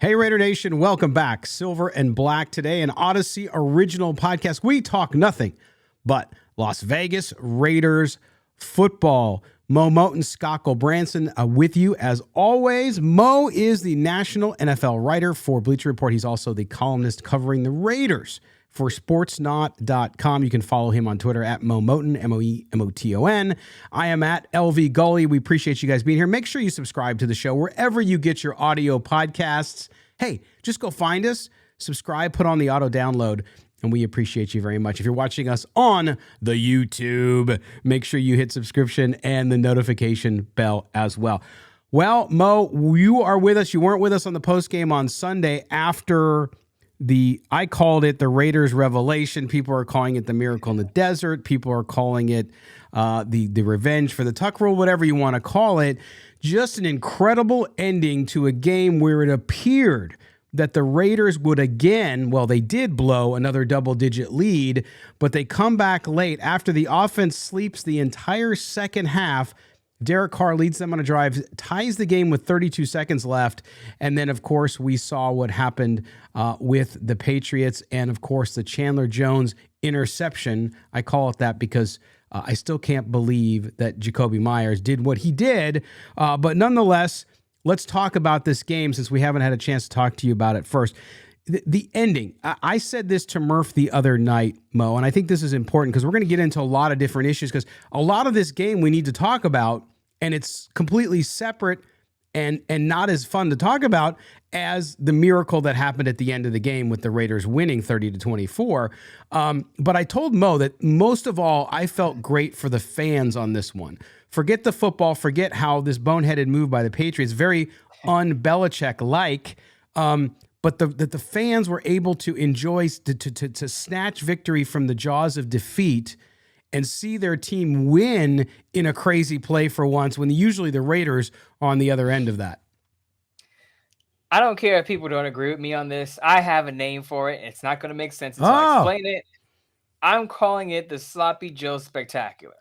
Hey, Raider Nation, welcome back. Silver and Black today, an Odyssey original podcast. We talk nothing but Las Vegas Raiders football. Moe Moton, Scott Gulbransen with you as always. Mo is the national NFL writer for Bleacher Report. He's also the columnist covering the Raiders for sportsnot.com. You can follow him on Twitter at Moe Moton, Moemoton. I am at LV Gully. We appreciate you guys being here. Make sure you subscribe to the show wherever you get your audio podcasts. Hey, just go find us, subscribe, put on the auto download, and we appreciate you very much. If you're watching us on the YouTube, make sure you hit subscription and the notification bell as well. Well, Mo, you are with us. You weren't with us on the postgame on Sunday after I called it the Raiders revelation. People are calling it the miracle in the desert. People are calling it the revenge for the Tuck rule, whatever you want to call it. Just an incredible ending to a game where it appeared that the Raiders would again, well, they did blow another double-digit lead, but they come back late after the offense sleeps the entire second half. Derek Carr leads them on a drive, ties the game with 32 seconds left. And then, of course, we saw what happened with the Patriots and, of course, the Chandler Jones interception. I call it that because I still can't believe that Jacoby Myers did what he did. But nonetheless, let's talk about this game since we haven't had a chance to talk to you about it first. The ending. I said this to Murph the other night, Mo, and I think this is important because we're going to get into a lot of different issues because a lot of this game we need to talk about, and it's completely separate and not as fun to talk about as the miracle that happened at the end of the game with the Raiders winning 30-24. But I told Mo that most of all, I felt great for the fans on this one. Forget the football, forget how this boneheaded move by the Patriots, very un-Belichick-like, but the fans were able to enjoy, to snatch victory from the jaws of defeat and see their team win in a crazy play for once when usually the Raiders are on the other end of that. I don't care if people don't agree with me on this. I have a name for it. It's not going to make sense until I explain it. I'm calling it the Sloppy Joe Spectacular.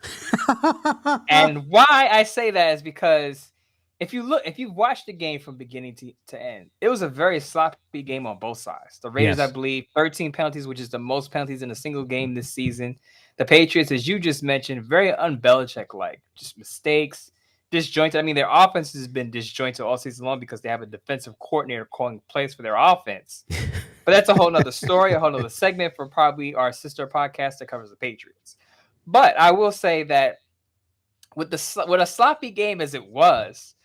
And why I say that is because if you watch the game from beginning to end, it was a very sloppy game on both sides. The Raiders, yes, I believe, 13 penalties, which is the most penalties in a single game this season. The Patriots, as you just mentioned, very un-Belichick-like, just mistakes, disjointed. I mean, their offense has been disjointed all season long because they have a defensive coordinator calling plays for their offense. But that's a whole nother story, a whole nother segment for probably our sister podcast that covers the Patriots. But I will say that with a sloppy game as it was,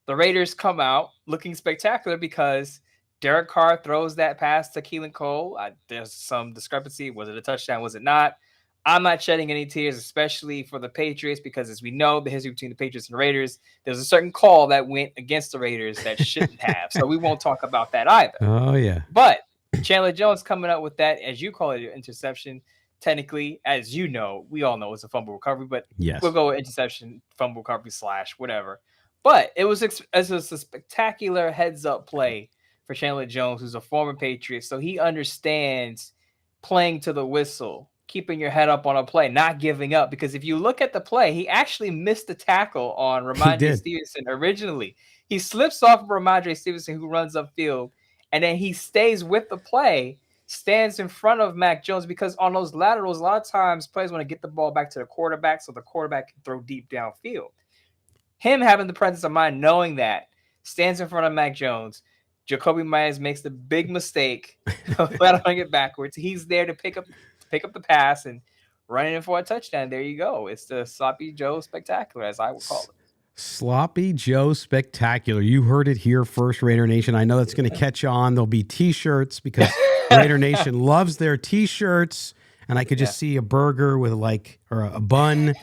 the Raiders come out looking spectacular because Derek Carr throws that pass to Keelan Cole. There's some discrepancy. Was it a touchdown? Was it not? I'm not shedding any tears, especially for the Patriots, because as we know, the history between the Patriots and the Raiders, there's a certain call that went against the Raiders that shouldn't have. So we won't talk about that either. Oh, yeah. But Chandler Jones coming up with that, as you call it, an interception. Technically, as you know, we all know it's a fumble recovery, but yes, we'll go with interception, fumble recovery / whatever. But it was a spectacular heads-up play for Chandler Jones, who's a former Patriot, so he understands playing to the whistle, keeping your head up on a play, not giving up. Because if you look at the play, he actually missed the tackle on Ramondre Stevenson originally. He slips off of Ramondre Stevenson, who runs upfield, and then he stays with the play, stands in front of Mac Jones, because on those laterals, a lot of times players want to get the ball back to the quarterback so the quarterback can throw deep downfield. Him having the presence of mind, knowing that, stands in front of Mac Jones. Jacoby Myers makes the big mistake of lateralling it backwards. He's there to pick up the pass and running in for a touchdown. There you go. It's the Sloppy Joe Spectacular, as I would call it. Sloppy Joe Spectacular. You heard it here first, Raider Nation. I know that's going to catch on. There'll be T-shirts because Raider Nation loves their T-shirts. And I could just see a burger with or a bun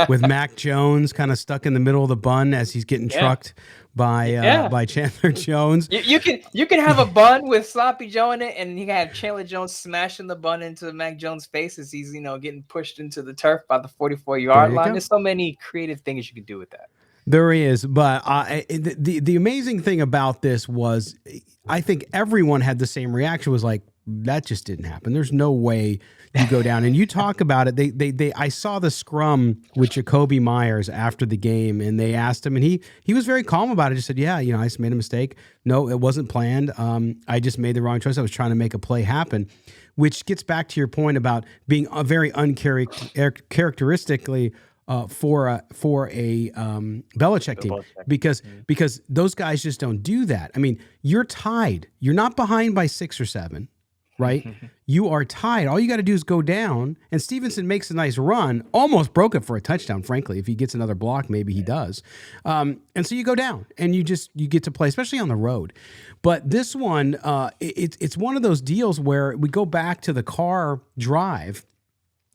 with Mac Jones kind of stuck in the middle of the bun as he's getting trucked by Chandler Jones. You can have a bun with Sloppy Joe in it, and you can have Chandler Jones smashing the bun into Mac Jones' face as he's getting pushed into the turf by the 44-yard line. There's so many creative things you can do with that. There is, but the amazing thing about this was, I think everyone had the same reaction. Was like, that just didn't happen. There's no way you go down. And you talk about it. I saw the scrum with Jacoby Myers after the game, and they asked him, and he was very calm about it. Just said, yeah, I just made a mistake. No, it wasn't planned. I just made the wrong choice. I was trying to make a play happen, which gets back to your point about being a very uncharacteristically for a Belichick team, because those guys just don't do that. I mean, you're tied. You're not behind by 6 or 7, right? You are tied. All you got to do is go down, and Stevenson makes a nice run, almost broke it for a touchdown, frankly. If he gets another block, maybe he does. And so you go down, and you get to play, especially on the road. But this one, it's one of those deals where we go back to the Carr drive,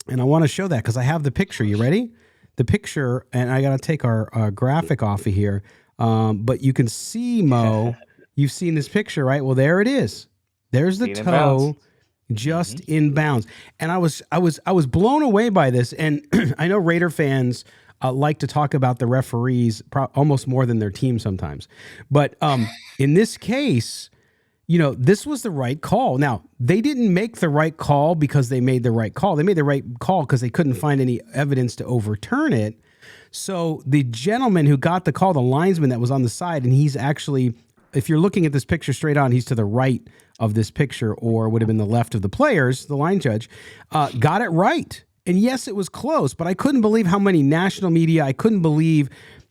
and I want to show that because I have the picture. You ready? The picture, and I got to take our graphic off of here, but you can see, Mo, you've seen this picture, right? Well, there it is. There's the toe just in bounds. And I was blown away by this. And I know Raider fans like to talk about the referees almost more than their team sometimes. But in this case, this was the right call. Now, they didn't make the right call because they made the right call. They made the right call because they couldn't find any evidence to overturn it. So the gentleman who got the call, the linesman that was on the side, and he's actually, if you're looking at this picture straight on, he's to the right of this picture, or would have been the left of the players, the line judge, got it right. And yes, it was close, but I couldn't believe how many national media, I couldn't believe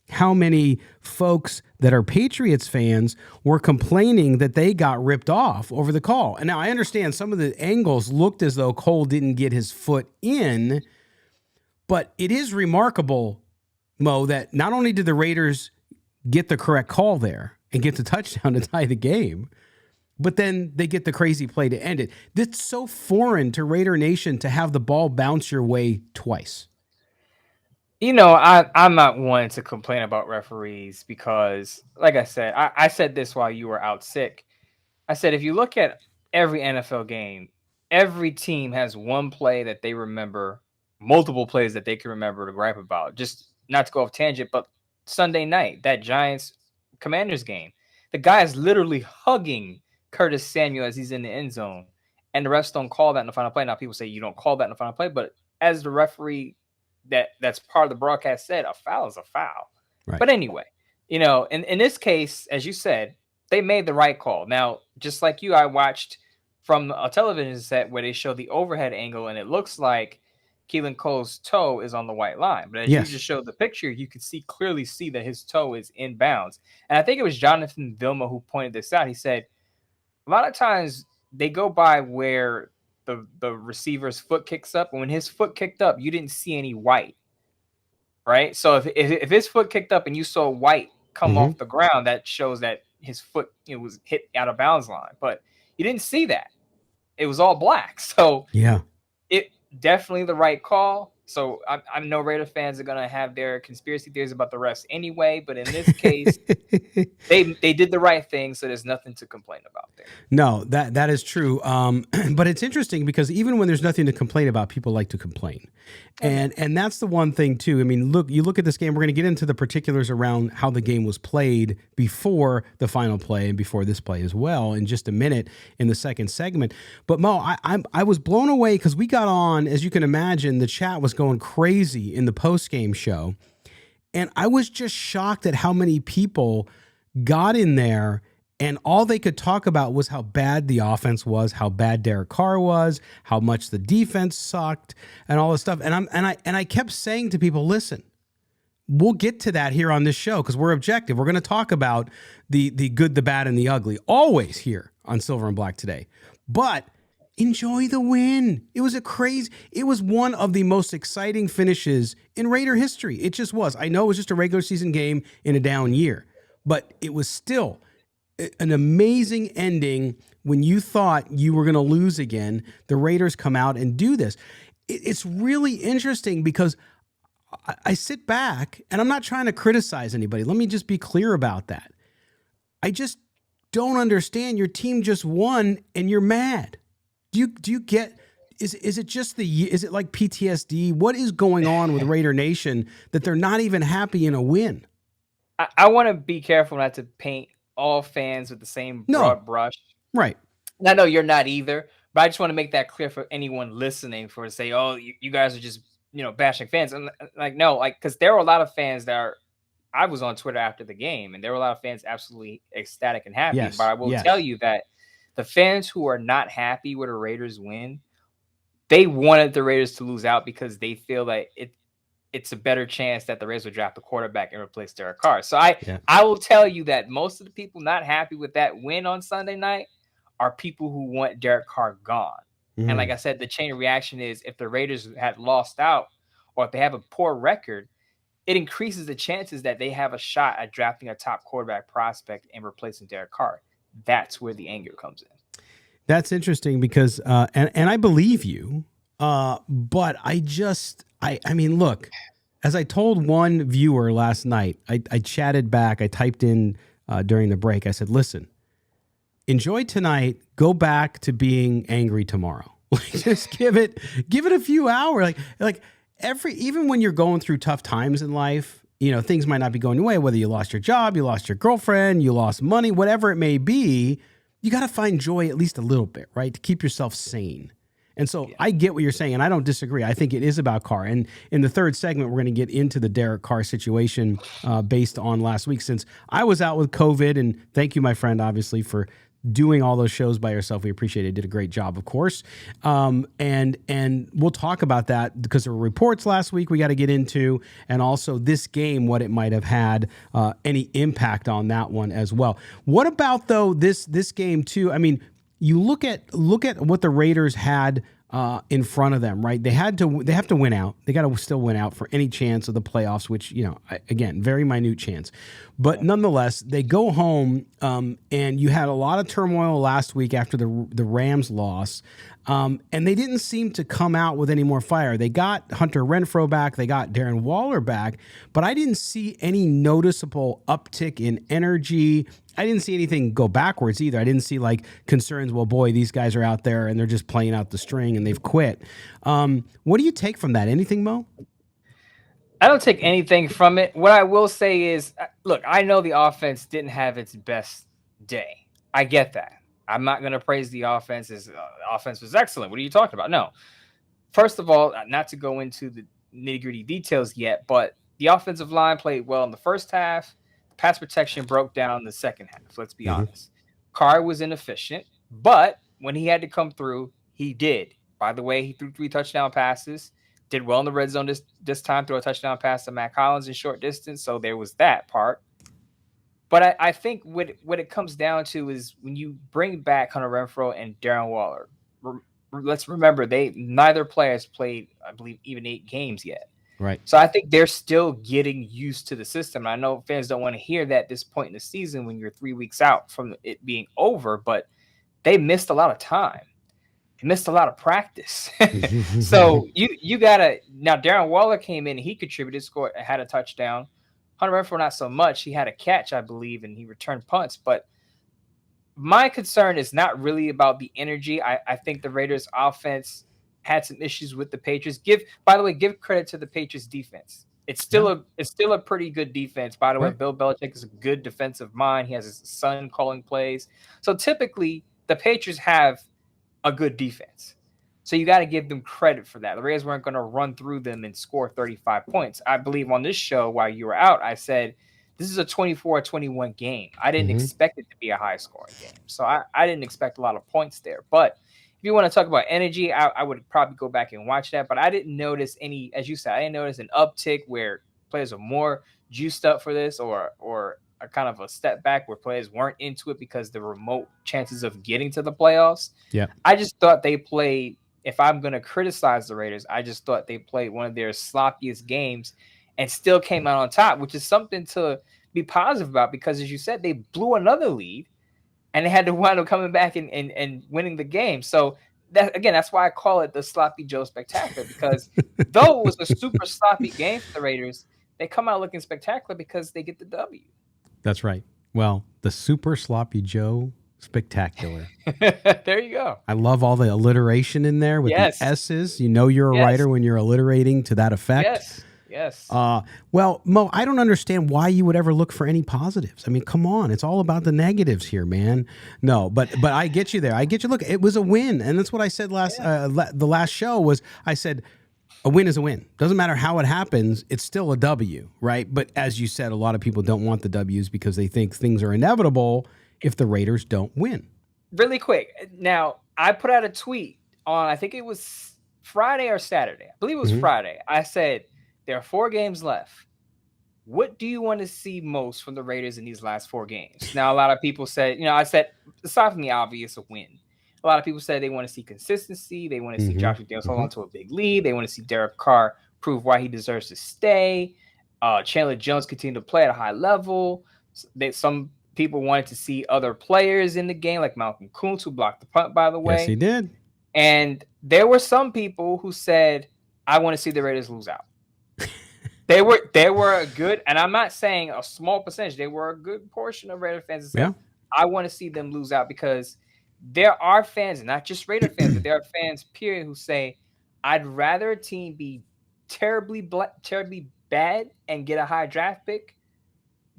how many folks that are Patriots fans were complaining that they got ripped off over the call. And now I understand some of the angles looked as though Cole didn't get his foot in, but it is remarkable, Mo, that not only did the Raiders get the correct call there and get the touchdown to tie the game, but then they get the crazy play to end it. That's so foreign to Raider Nation to have the ball bounce your way twice. I'm not one to complain about referees because, like I said, I said this while you were out sick. I said, if you look at every NFL game, every team has one play that they remember, multiple plays that they can remember to gripe about. Just not to go off tangent, but Sunday night, that Giants-Commanders game, the guy is literally hugging Curtis Samuel as he's in the end zone, and the refs don't call that in the final play. Now, people say you don't call that in the final play, but as the referee that's part of the broadcast said, a foul is a foul. Right. But anyway, in this case, as you said, they made the right call. Now, just like you, I watched from a television set where they show the overhead angle, and it looks like Keelan Cole's toe is on the white line. But as you just showed the picture, you could clearly see that his toe is in bounds. And I think it was Jonathan Vilma who pointed this out. He said, a lot of times they go by where the receiver's foot kicks up, and when his foot kicked up, you didn't see any white, right? So if his foot kicked up and you saw white come off the ground, that shows that his foot was hit out of bounds line. But you didn't see that; it was all black. So it definitely the right call. So I know Raider fans are gonna have their conspiracy theories about the refs anyway, but in this case, they did the right thing, so there's nothing to complain about there. No, that is true. But it's interesting because even when there's nothing to complain about, people like to complain, and that's the one thing too. I mean, you look at this game. We're going to get into the particulars around how the game was played before the final play and before this play as well in just a minute in the second segment. But Mo, I was blown away because we got on, as you can imagine, the chat was going crazy in the post-game show. And I was just shocked at how many people got in there and all they could talk about was how bad the offense was, how bad Derek Carr was, how much the defense sucked, and all this stuff. And I kept saying to people, listen, we'll get to that here on this show because we're objective. We're going to talk about the good, the bad, and the ugly, always here on Silver and Black Today. But enjoy the win. It was one of the most exciting finishes in Raider history. It just was. I know it was just a regular season game in a down year, but it was still an amazing ending. When you thought you were going to lose again, the Raiders come out and do this. It's really interesting because I sit back, and I'm not trying to criticize anybody. Let me just be clear about that. I just don't understand. Your team just won, and you're mad. Do you get? Is it like PTSD? What is going on with Raider Nation that they're not even happy in a win? I want to be careful not to paint all fans with the same broad brush. Right. And I know you're not either, but I just want to make that clear for anyone listening for to say, oh, you guys are just, bashing fans. And like, no, like, because there were a lot of fans I was on Twitter after the game, and there were a lot of fans absolutely ecstatic and happy. Yes. But I will tell you that the fans who are not happy with a Raiders win, they wanted the Raiders to lose out because they feel that it's a better chance that the Raiders will draft the quarterback and replace Derek Carr. So I will tell you that most of the people not happy with that win on Sunday night are people who want Derek Carr gone. And like I said, the chain reaction is if the Raiders had lost out or if they have a poor record, it increases the chances that they have a shot at drafting a top quarterback prospect and replacing Derek Carr. That's where the anger comes in. That's interesting because, and I believe you, but I mean, look, as I told one viewer last night, I chatted back, I typed in during the break, I said, listen, enjoy tonight, go back to being angry tomorrow. Just give it a few hours. Even when you're going through tough times in life, things might not be going your way, whether you lost your job, you lost your girlfriend, you lost money, whatever it may be, you got to find joy at least a little bit, right? To keep yourself sane. And so I get what you're saying, and I don't disagree. I think it is about Carr. And in the third segment, we're going to get into the Derek Carr situation based on last week, since I was out with COVID. And thank you, my friend, obviously, for doing all those shows by yourself. We appreciate it. Did a great job, of course. And we'll talk about that because there were reports last week we got to get into, and also this game, what it might have had, any impact on that one as well. What about, though, this game, too? I mean, you look at what the Raiders had in front of them, right? They have to win out. They got to still win out for any chance of the playoffs, which, again, very minute chance. But nonetheless, they go home, and you had a lot of turmoil last week after the Rams loss, and they didn't seem to come out with any more fire. They got Hunter Renfrow back. They got Darren Waller back, but I didn't see any noticeable uptick in energy. I didn't see anything go backwards either. I didn't see concerns. Well, boy, these guys are out there and they're just playing out the string and they've quit. What do you take from that? Anything, Mo? I don't take anything from it. What I will say is, look, I know the offense didn't have its best day. I get that. I'm not going to praise the offense. The offense was excellent. What are you talking about? No. First of all, not to go into the nitty-gritty details yet, but the offensive line played well in the first half. Pass protection broke down in the second half. Let's be honest. Carr was inefficient, but when he had to come through, he did. By the way, he threw 3 touchdown passes. Did well in the red zone this time. Threw a touchdown pass to Matt Collins in short distance. So there was that part. But I think what it comes down to is when you bring back Hunter Renfrow and Darren Waller. Let's remember neither player has played, I believe, even 8 games yet. Right. So I think they're still getting used to the system. I know fans don't want to hear that at this point in the season when you're 3 weeks out from it being over, but they missed a lot of time. They missed a lot of practice. So you gotta now. Darren Waller came in, he contributed, scored, had a touchdown. Hunter Renfrow not so much. He had a catch, I believe, and he returned punts. But my concern is not really about the energy. I think the Raiders offense had some issues with the Patriots. Give credit to the Patriots defense. It's still a pretty good defense. By the way, Bill Belichick is a good defensive mind. He has his son calling plays. So typically the Patriots have a good defense. So you got to give them credit for that. The Raiders weren't going to run through them and score 35 points. I believe on this show while you were out, I said this is a 24-21 game. I didn't expect it to be a high-scoring game. So I didn't expect a lot of points there. But if you want to talk about energy, I would probably go back and watch that. But I didn't notice any, as you said, I didn't notice an uptick where players are more juiced up for this or a kind of a step back where players weren't into it because the remote chances of getting to the playoffs. Yeah, I just thought they played, if I'm going to criticize the Raiders, I just thought they played one of their sloppiest games and still came out on top, which is something to be positive about because, as you said, they blew another lead. And they had to wind up coming back and winning the game. So, that's why I call it the Sloppy Joe Spectacular, because though it was a super sloppy game for the Raiders, they come out looking spectacular because they get the W. That's right. Well, the Super Sloppy Joe Spectacular. There you go. I love all the alliteration in there with the S's. You know you're a writer when you're alliterating to that effect. Yes. Well, Mo, I don't understand why you would ever look for any positives. I mean, come on, it's all about the negatives here, man. No, but I get you there. I get you. Look, it was a win, and that's what I said the last show was. I said a win is a win. Doesn't matter how it happens, it's still a W, right? But as you said, a lot of people don't want the W's because they think things are inevitable if the Raiders don't win. Really quick. Now, I put out a tweet on, I think it was Friday or Saturday. I believe it was Friday. I said, there are 4 games left. What do you want to see most from the Raiders in these last 4 games? Now, a lot of people said, I said, aside from the obvious, a win. A lot of people said they want to see consistency. They want to see Josh McDaniels hold on to a big lead. They want to see Derek Carr prove why he deserves to stay. Chandler Jones continue to play at a high level. Some people wanted to see other players in the game, like Malcolm Kuntz, who blocked the punt, by the way. Yes, he did. And there were some people who said, I want to see the Raiders lose out. They were a good, and I'm not saying a small percentage, they were a good portion of Raider fans that said, I want to see them lose out, because there are fans, not just Raider fans, but there are fans, period, who say, I'd rather a team be terribly bad and get a high draft pick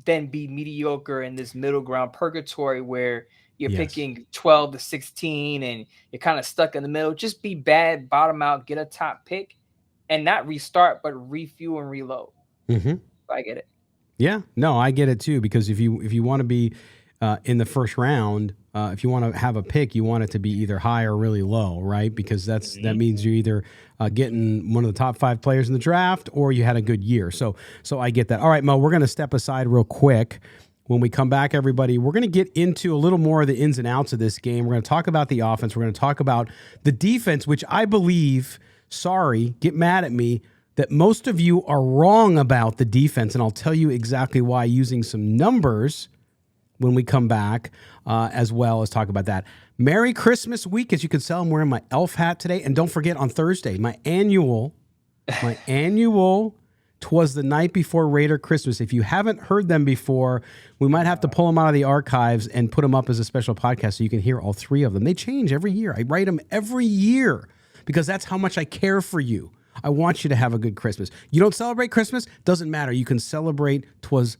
than be mediocre in this middle ground purgatory where you're picking 12 to 16 and you're kind of stuck in the middle. Just be bad, bottom out, get a top pick, and not restart, but refuel and reload. I get it. Yeah, no, I get it too, because if you want to be in the first round, if you want to have a pick, you want it to be either high or really low, right? Because that means you're either getting one of the top 5 players in the draft or you had a good year. So I get that. All right, Mo, we're going to step aside real quick. When we come back, everybody, we're going to get into a little more of the ins and outs of this game. We're going to talk about the offense. We're going to talk about the defense, which I believe, get mad at me, that most of you are wrong about the defense. And I'll tell you exactly why using some numbers when we come back, as well as talk about that. Merry Christmas week. As you can tell, I'm wearing my elf hat today. And don't forget, on Thursday, my annual, 'Twas the Night Before Raider Christmas. If you haven't heard them before, we might have to pull them out of the archives and put them up as a special podcast so you can hear all 3 of them. They change every year. I write them every year because that's how much I care for you. I want you to have a good Christmas. You don't celebrate Christmas? Doesn't matter. You can celebrate 'Twas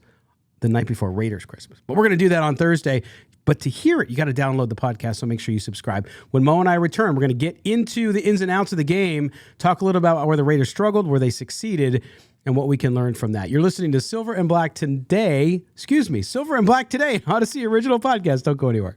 the Night Before Raiders Christmas. But we're going to do that on Thursday. But to hear it, you got to download the podcast, so make sure you subscribe. When Mo and I return, we're going to get into the ins and outs of the game, talk a little about where the Raiders struggled, where they succeeded, and what we can learn from that. You're listening to Silver and Black Today, Odyssey Original Podcast. Don't go anywhere.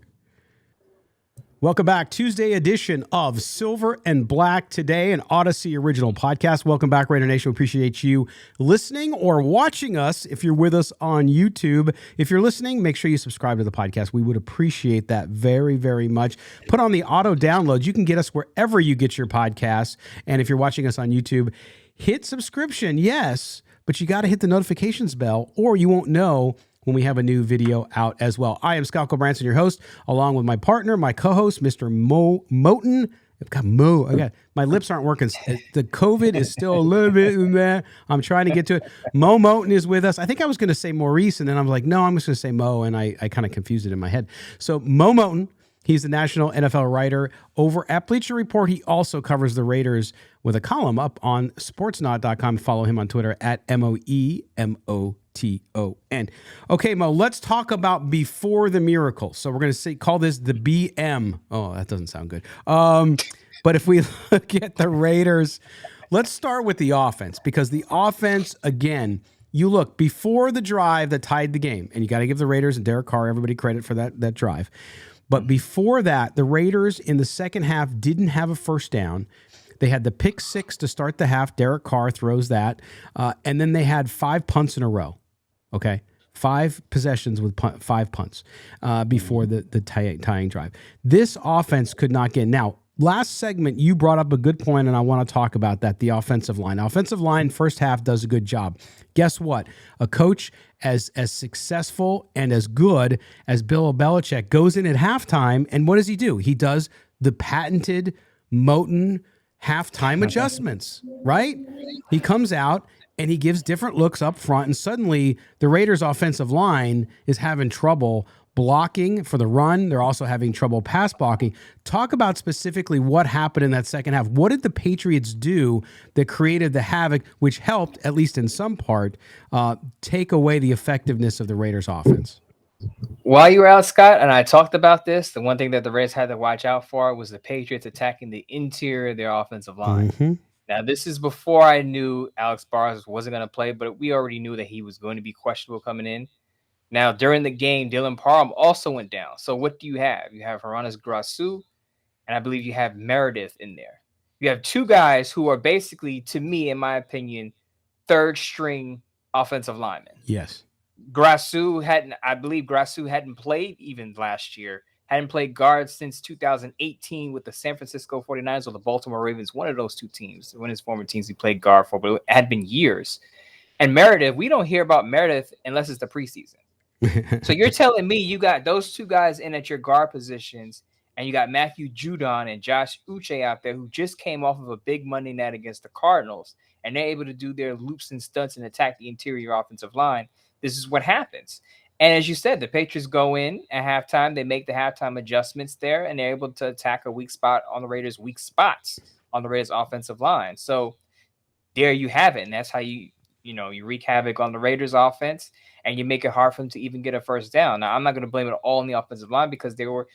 Welcome back. Tuesday edition of Silver and Black Today, an Odyssey Original Podcast. Welcome back, Raider Nation. We appreciate you listening or watching us if you're with us on YouTube. If you're listening, make sure you subscribe to the podcast. We would appreciate that very, very much. Put on the auto downloads. You can get us wherever you get your podcasts. And if you're watching us on YouTube, hit subscription, yes, but you got to hit the notifications bell or you won't know when we have a new video out as well. I am Scott Gulbransen, your host, along with my partner, my co-host, Mr. Moe Moton. I've got Mo. My lips aren't working. The COVID is still a little bit in there. I'm trying to get to it. Moe Moton is with us. I think I was going to say Maurice, and then I was like, no, I'm just going to say Mo, and I kind of confused it in my head. So Moe Moton, he's the national NFL writer over at Bleacher Report. He also covers the Raiders with a column up on sportsnaut.com. Follow him on Twitter at MoeMoton. Okay, Mo, let's talk about before the miracle. So we're going to call this the BM. Oh, that doesn't sound good. But if we look at the Raiders, let's start with the offense, because the offense, again, you look before the drive that tied the game, and you got to give the Raiders and Derek Carr, everybody credit for that drive. But before that, the Raiders in the second half didn't have a first down. They had the pick 6 to start the half. Derek Carr throws that. And then they had 5 punts in a row. Okay? 5 possessions with 5 punts before the tying drive. This offense could not get. Now, last segment, you brought up a good point, and I want to talk about that, the offensive line. Offensive line, first half, does a good job. Guess what? A coach as successful and as good as Bill Belichick goes in at halftime, and what does he do? He does the patented Moton halftime adjustments, right? He comes out and he gives different looks up front, and suddenly the Raiders' offensive line is having trouble blocking for the run. They're also having trouble pass blocking. Talk about specifically what happened in that second half. What did the Patriots do that created the havoc, which helped, at least in some part, take away the effectiveness of the Raiders' offense? While you were out, Scott, and I talked about this, the one thing that the Raiders had to watch out for was the Patriots attacking the interior of their offensive line. Mm-hmm. Now, this is before I knew Alex Bars wasn't going to play, but we already knew that he was going to be questionable coming in. Now, during the game, Dylan Parham also went down. So what do you have? You have Haranis Grasu, and I believe you have Meredith in there. You have two guys who are basically, to me, in my opinion, third string offensive linemen. Yes. I believe Grasu hadn't played even last year, hadn't played guard since 2018 with the San Francisco 49ers or the Baltimore Ravens, one of those two teams, one of his former teams he played guard for, but it had been years. And Meredith, we don't hear about Meredith unless it's the preseason. So you're telling me you got those two guys in at your guard positions, and you got Matthew Judon and Josh Uche out there who just came off of a big Monday night against the Cardinals, and they're able to do their loops and stunts and attack the interior offensive line. This is what happens. And as you said, the Patriots go in at halftime. They make the halftime adjustments there, and they're able to attack a weak spot on the Raiders' weak spots on the Raiders' offensive line. So there you have it. And that's how you wreak havoc on the Raiders' offense, and you make it hard for them to even get a first down. Now, I'm not going to blame it all on the offensive line because there were,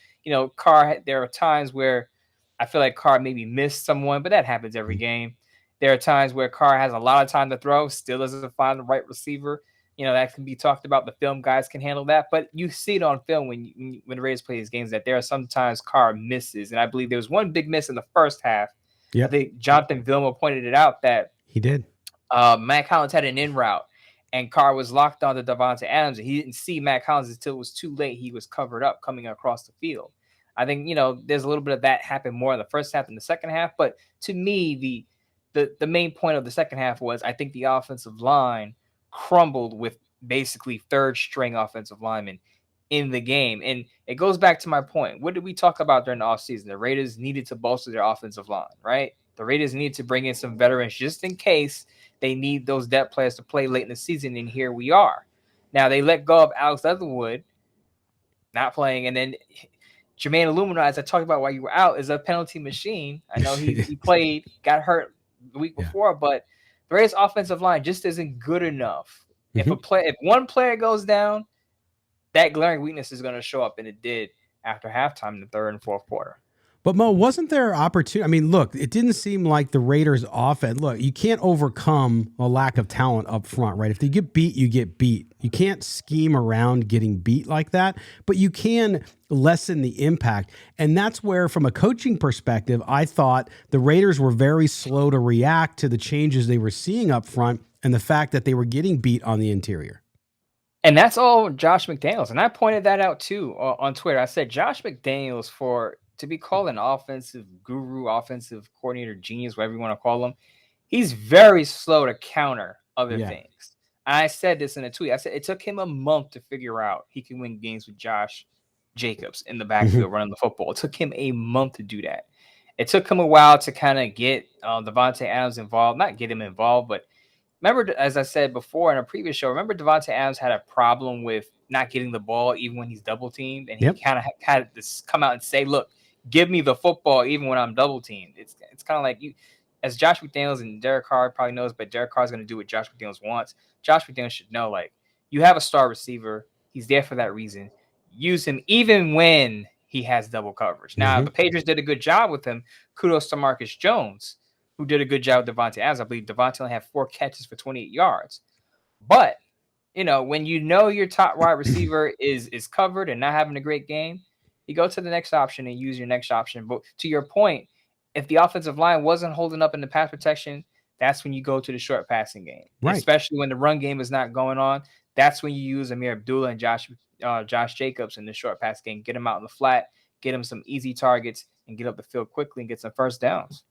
Carr, there are times where I feel like Carr maybe missed someone, but that happens every game. There are times where Carr has a lot of time to throw, still doesn't find the right receiver. That can be talked about. The film guys can handle that, but you see it on film when the Raiders play these games that there are sometimes Carr misses, and I believe there was one big miss in the first half. Yep. I think Jonathan Vilma pointed it out that he did. Matt Collins had an in route, and Carr was locked onto Davante Adams, and he didn't see Matt Collins until it was too late. He was covered up coming across the field. I think there's a little bit of that happened more in the first half than the second half, but to me, the main point of the second half was I think the offensive line crumbled with basically third string offensive linemen in the game. And it goes back to my point. What did we talk about during the offseason? The Raiders needed to bolster their offensive line, right? The Raiders need to bring in some veterans just in case they need those depth players to play late in the season. And here we are. Now they let go of Alex Leatherwood not playing. And then Jermaine Illumina, as I talked about while you were out, is a penalty machine. I know he played, got hurt the week before, but the Raiders' offensive line just isn't good enough. Mm-hmm. If one player goes down, that glaring weakness is going to show up, and it did after halftime in the third and fourth quarter. But Mo, wasn't there opportunity? I mean, look, it didn't seem like the Raiders' offense. Look, you can't overcome a lack of talent up front, right? If they get beat, you get beat. You can't scheme around getting beat like that, but you can lessen the impact. And that's where, from a coaching perspective, I thought the Raiders were very slow to react to the changes they were seeing up front and the fact that they were getting beat on the interior. And that's all Josh McDaniels. And I pointed that out too on Twitter. I said Josh McDaniels, to be called an offensive guru, offensive coordinator, genius, whatever you want to call him, he's very slow to counter other things. I said this in a tweet. I said it took him a month to figure out he can win games with Josh Jacobs in the backfield running the football. It took him a month to do that. It took him a while to kind of get Davante Adams involved. Not get him involved, but remember, as I said before in a previous show, remember Davante Adams had a problem with not getting the ball even when he's double teamed, and he kind of had this come out and say, "Look, give me the football even when I'm double teamed." It's kind of like you, as Josh McDaniels and Derek Carr probably knows, but Derek Carr is going to do what Josh McDaniels wants. Josh McDaniels should know, like, you have a star receiver. He's there for that reason. Use him even when he has double coverage. Now, the Patriots did a good job with him. Kudos to Marcus Jones, who did a good job with Davante Adams. I believe Davante only had 4 catches for 28 yards. But, when your top wide receiver is covered and not having a great game, you go to the next option and use your next option. But to your point, if the offensive line wasn't holding up in the pass protection, that's when you go to the short passing game. Right. Especially when the run game is not going on. That's when you use Amir Abdullah and Josh Jacobs in the short pass game. Get them out in the flat, get them some easy targets, and get up the field quickly and get some first downs.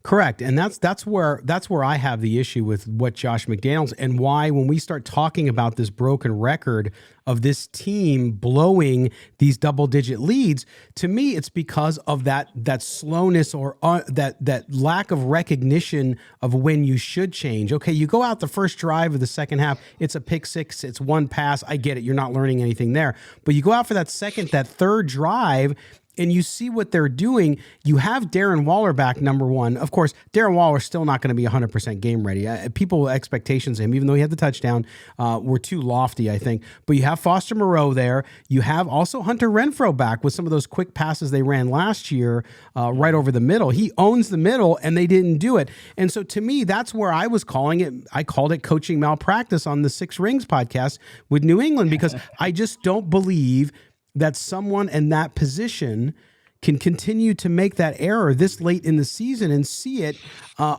Correct. And that's where I have the issue with what Josh McDaniels, and why when we start talking about this broken record of this team blowing these double-digit leads, to me it's because of that slowness, or that lack of recognition of when you should change. Okay, you go out the first drive of the second half, it's a pick six, it's one pass. I get it, you're not learning anything there. But you go out for that third drive, and you see what they're doing. You have Darren Waller back, number one. Of course, Darren Waller's still not going to be 100% game ready. People expectations of him, even though he had the touchdown, were too lofty, I think. But you have Foster Moreau there. You have also Hunter Renfrow back with some of those quick passes they ran last year right over the middle. He owns the middle, and they didn't do it. And so to me, that's where I was calling it. I called it coaching malpractice on the Six Rings podcast with New England, because I just don't believe that someone in that position can continue to make that error this late in the season and see it,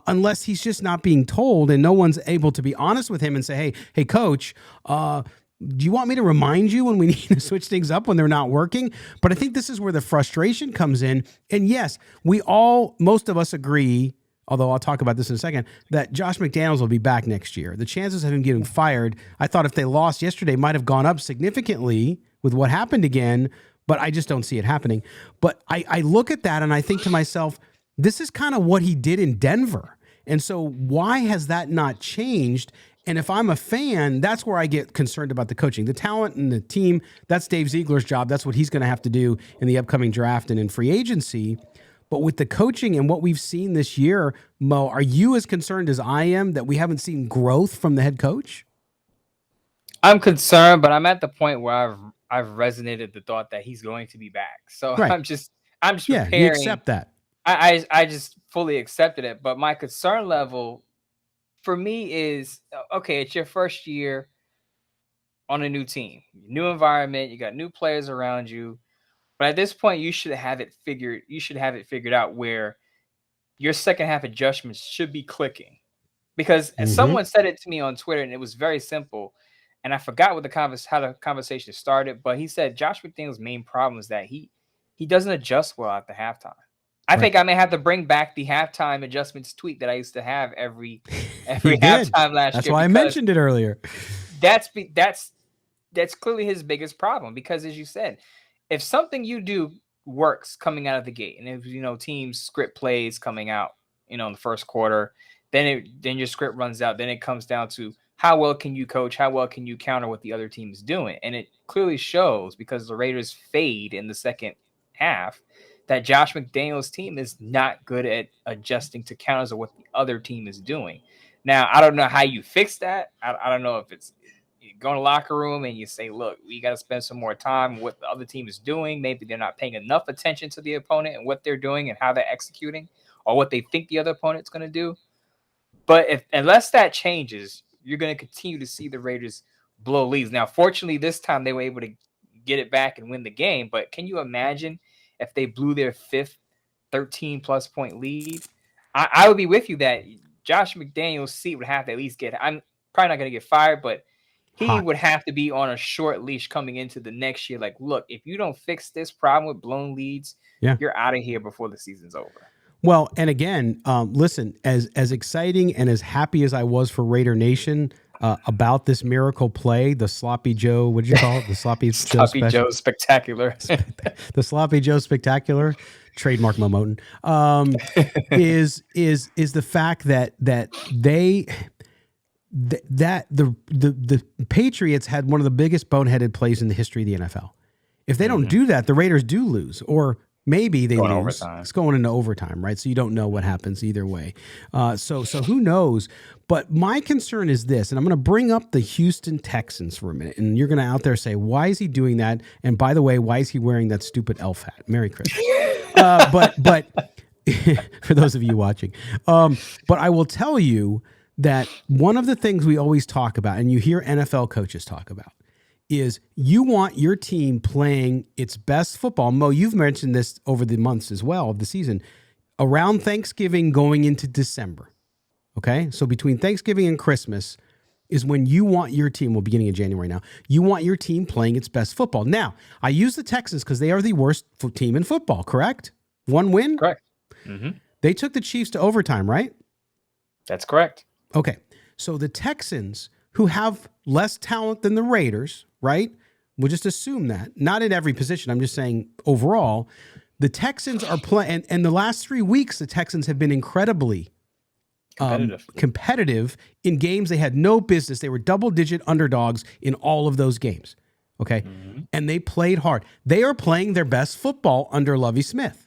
unless he's just not being told, and no one's able to be honest with him and say, hey, coach, do you want me to remind you when we need to switch things up when they're not working? But I think this is where the frustration comes in. And yes, most of us agree, although I'll talk about this in a second, that Josh McDaniels will be back next year. The chances of him getting fired, I thought if they lost yesterday, might have gone up significantly with what happened again, but I just don't see it happening. But I look at that and I think to myself, this is kind of what he did in Denver. And so why has that not changed? And if I'm a fan, that's where I get concerned about the coaching. The talent and the team, that's Dave Ziegler's job. That's what he's going to have to do in the upcoming draft and in free agency. But with the coaching and what we've seen this year, Mo, are you as concerned as I am that we haven't seen growth from the head coach? I'm concerned, but I'm at the point where I've resonated the thought that he's going to be back. So right. I'm just preparing. You accept that. I just fully accepted it. But my concern level for me is, okay, it's your first year on a new team, new environment, you got new players around you. But at this point, you should have it figured out where your second half adjustments should be clicking. Because someone said it to me on Twitter, and it was very simple. And I forgot how the conversation started, but he said Josh McDaniels' main problem is that he doesn't adjust well at the halftime. I think I may have to bring back the halftime adjustments tweet that I used to have every halftime last year. That's why I mentioned it earlier. That's clearly his biggest problem, because as you said, if something you do works coming out of the gate, and if teams script plays coming out, in the first quarter, then your script runs out. Then it comes down to how well can you coach? How well can you counter what the other team is doing? And it clearly shows, because the Raiders fade in the second half, that Josh McDaniels' team is not good at adjusting to counters of what the other team is doing. Now, I don't know how you fix that. I don't know if it's you go in the locker room and you say, look, we got to spend some more time on what the other team is doing. Maybe they're not paying enough attention to the opponent and what they're doing and how they're executing, or what they think the other opponent's going to do. But unless that changes, you're going to continue to see the Raiders blow leads. Now, fortunately, this time they were able to get it back and win the game. But can you imagine if they blew their fifth 13-plus point lead? I would be with you that Josh McDaniels' seat would have to at least I'm probably not going to get fired, but he would have to be on a short leash coming into the next year. Like, look, if you don't fix this problem with blown leads, you're out of here before the season's over. Well, and again, listen, as exciting and as happy as I was for Raider Nation about this miracle play, the Sloppy Joe, what did you call it? The Sloppy Joe Spectacular. The Sloppy Joe Spectacular, trademark Moe Moton, is the fact that the Patriots had one of the biggest boneheaded plays in the history of the NFL. If they don't do that, the Raiders do lose, or maybe they lose. Overtime. It's going into overtime, right? So you don't know what happens either way. So who knows? But my concern is this, and I'm going to bring up the Houston Texans for a minute, and you're going to out there say, why is he doing that? And by the way, why is he wearing that stupid elf hat? Merry Christmas. But for those of you watching, but I will tell you that one of the things we always talk about, and you hear NFL coaches talk about, is you want your team playing its best football. Mo, you've mentioned this over the months as well of the season, around Thanksgiving going into December. Okay? So between Thanksgiving and Christmas is when you want your team, well, beginning of January now, you want your team playing its best football. Now, I use the Texans because they are the worst team in football, correct? One win? Correct. Mm-hmm. They took the Chiefs to overtime, right? That's correct. Okay. So the Texans, who have less talent than the Raiders, right? We'll just assume that. Not in every position. I'm just saying overall, the Texans are playing, and the last 3 weeks, the Texans have been incredibly competitive in games they had no business. They were double-digit underdogs in all of those games, okay? Mm-hmm. And they played hard. They are playing their best football under Lovie Smith.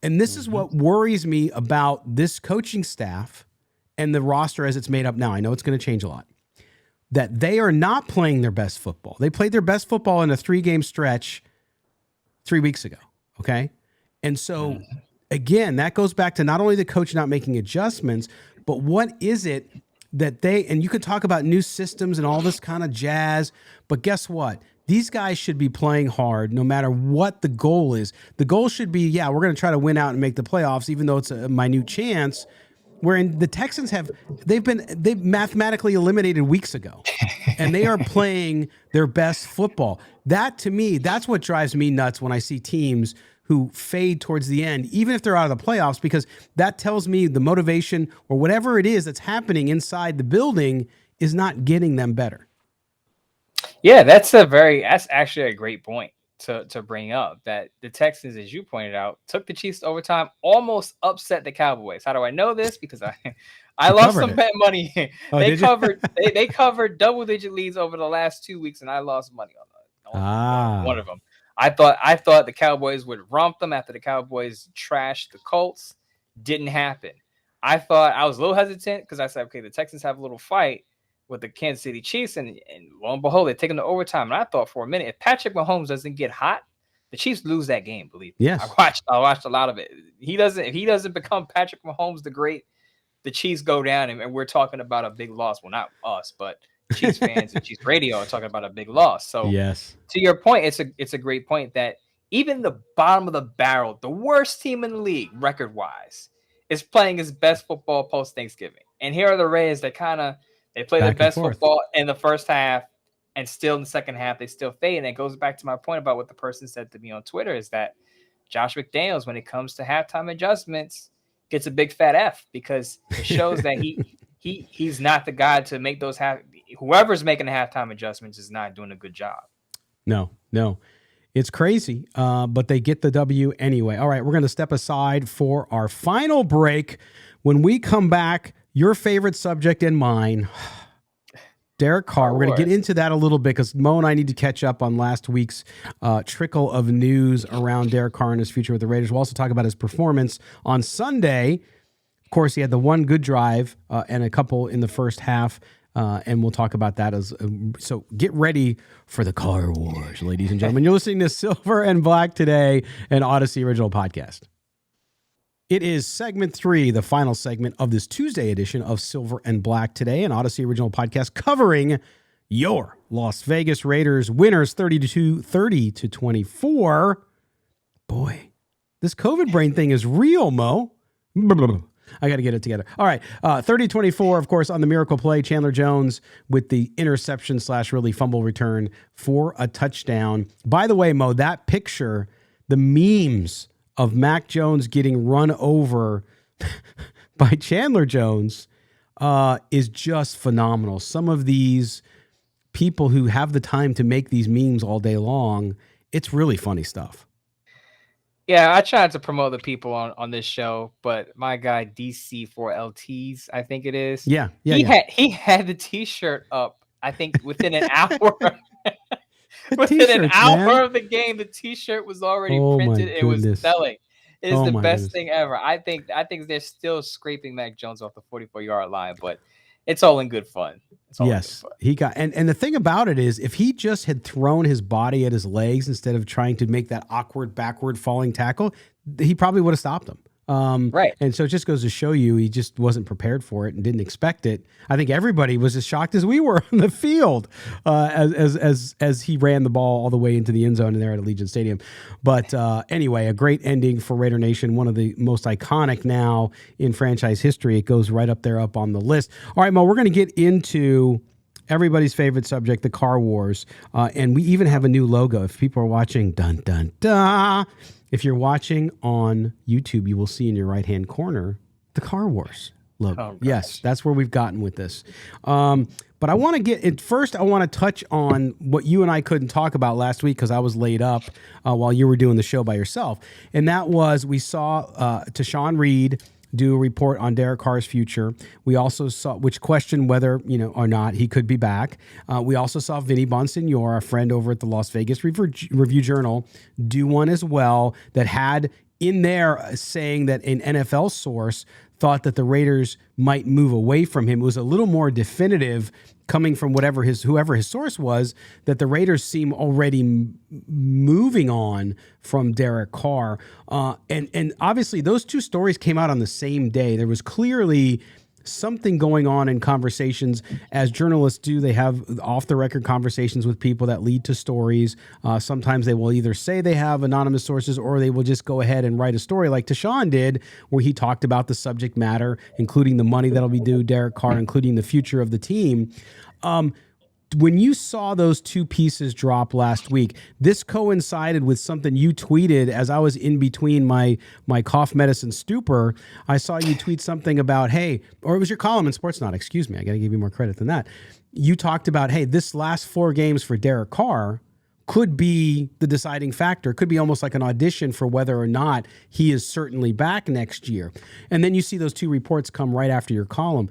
And this is what worries me about this coaching staff and the roster as it's made up now. I know it's going to change a lot. That they are not playing their best football. They played their best football in a 3-game stretch 3 weeks ago, okay? And so, again, that goes back to not only the coach not making adjustments, but what is it that and you could talk about new systems and all this kind of jazz, but guess what? These guys should be playing hard no matter what the goal is. The goal should be, we're going to try to win out and make the playoffs, even though it's a minute chance. Wherein the Texans they've mathematically eliminated weeks ago, and they are playing their best football. That, to me, that's what drives me nuts when I see teams who fade towards the end, even if they're out of the playoffs, because that tells me the motivation or whatever it is that's happening inside the building is not getting them better. Yeah, that's actually a great point to bring up, that the Texans, as you pointed out, took the Chiefs to overtime, almost upset the Cowboys. How do I know this? Because I lost some bet money. They covered double-digit leads over the last 2 weeks, and I lost money on one of them. I thought the Cowboys would romp them after the Cowboys trashed the Colts. Didn't happen. I was a little hesitant because I said, okay, the Texans have a little fight with the Kansas City Chiefs, and lo and behold, they take them to overtime. And I thought for a minute, if Patrick Mahomes doesn't get hot, the Chiefs lose that game. Believe me. Yes. I watched a lot of it. If he doesn't become Patrick Mahomes the Great, the Chiefs go down, and we're talking about a big loss. Well, not us, but Chiefs fans and Chiefs radio are talking about a big loss. So, yes, to your point, it's a great point that even the bottom of the barrel, the worst team in the league record-wise, is playing his best football post-Thanksgiving. And here are the Rays that they play their best football in the first half, and still in the second half, they still fade. And it goes back to my point about what the person said to me on Twitter, is that Josh McDaniels, when it comes to halftime adjustments, gets a big fat F, because it shows that he's not the guy to make those whoever's making the halftime adjustments is not doing a good job. No. It's crazy, but they get the W anyway. All right, we're going to step aside for our final break. When we come back, your favorite subject and mine, Derek Carr. We're going to get into that a little bit because Mo and I need to catch up on last week's trickle of news around Derek Carr and his future with the Raiders. We'll also talk about his performance on Sunday. Of course, he had the one good drive and a couple in the first half, and we'll talk about that. So get ready for the Carr Wars, ladies and gentlemen. You're listening to Silver and Black today, an Odyssey original podcast. It is segment 3, the final segment of this Tuesday edition of Silver and Black today, an Odyssey original podcast covering your Las Vegas Raiders winners 30-24. Boy, this COVID brain thing is real, Mo. I got to get it together. All right. 30-24, of course, on the miracle play, Chandler Jones with the interception / really fumble return for a touchdown. By the way, Mo, that picture, the memes of Mac Jones getting run over by Chandler Jones is just phenomenal. Some of these people who have the time to make these memes all day long, it's really funny stuff. Yeah, I tried to promote the people on this show, but my guy DC4LTs, I think it is. Yeah. He had the T-shirt up, I think, within an hour. Within an hour of the game, the T-shirt was already printed. It was selling. It is the best thing ever. I think they're still scraping Mac Jones off the 44-yard line, but it's all in good fun. Yes, he got and the thing about it is, if he just had thrown his body at his legs instead of trying to make that awkward backward falling tackle, he probably would have stopped him. Right. And so it just goes to show you he just wasn't prepared for it and didn't expect it. I think everybody was as shocked as we were on the field as he ran the ball all the way into the end zone and there at Allegiant Stadium. But anyway, a great ending for Raider Nation, one of the most iconic now in franchise history. It goes right up there up on the list. All right, Mo, we're going to get into everybody's favorite subject, the Carr Wars. And we even have a new logo. If people are watching, dun, dun, dun. If you're watching on YouTube, you will see in your right-hand corner the Carr Wars logo. Oh, yes, that's where we've gotten with this. But I want to get it first. I want to touch on what you and I couldn't talk about last week because I was laid up while you were doing the show by yourself. And that was we saw Tashawn Reed do a report on Derek Carr's future. We also saw, which questioned whether, or not he could be back. We also saw Vinny Bonsignor, a friend over at the Las Vegas Review Journal, do one as well that had in there saying that an NFL source thought that the Raiders might move away from him. It was a little more definitive coming from whoever his source was, that the Raiders seem already moving on from Derek Carr. And obviously those two stories came out on the same day. There was clearly something going on in conversations, as journalists do. They have off-the-record conversations with people that lead to stories. Sometimes they will either say they have anonymous sources or they will just go ahead and write a story like Tashawn did, where he talked about the subject matter, including the money that'll be due Derek Carr, including the future of the team. When you saw those two pieces drop last week, this coincided with something you tweeted as I was in between my cough medicine stupor. I saw you tweet something about, hey, or it was your column in Sportsnaut, excuse me. I got to give you more credit than that. You talked about, hey, this last 4 games for Derek Carr could be the deciding factor, could be almost like an audition for whether or not he is certainly back next year. And then you see those two reports come right after your column.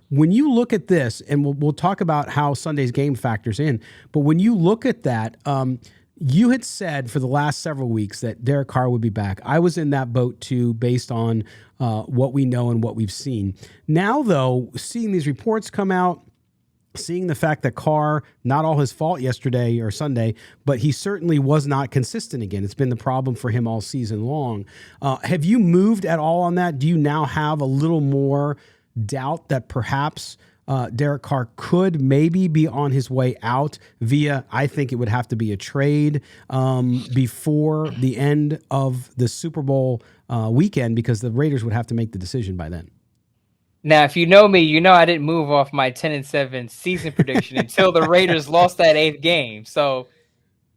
When you look at this, and we'll talk about how Sunday's game factors in, but when you look at that, you had said for the last several weeks that Derek Carr would be back. I was in that boat too, based on what we know and what we've seen. Now, though, seeing these reports come out, seeing the fact that Carr, not all his fault yesterday or Sunday, but he certainly was not consistent again. It's been the problem for him all season long. Have you moved at all on that? Do you now have a little more doubt that perhaps Derek Carr could maybe be on his way out via, I think it would have to be a trade before the end of the Super Bowl weekend, because the Raiders would have to make the decision by then? Now, if you know me, you know I didn't move off my 10-7 season prediction until the Raiders lost that 8th game. So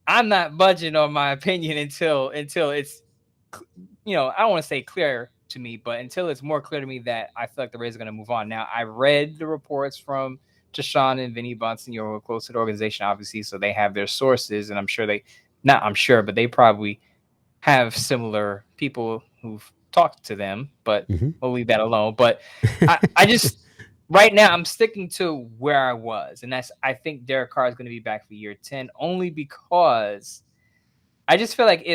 I'm not budging on my opinion until it's, I don't want to say clear to me, but until it's more clear to me that I feel like the Raiders are going to move on. Now, I read the reports from Tashawn and Vinny Bonsignor, who are close to the organization, obviously, so they have their sources, and but they probably have similar people who've talked to them, but we'll leave that alone. But I just, right now, I'm sticking to where I was, and I think Derek Carr is going to be back for year 10, only because I just feel like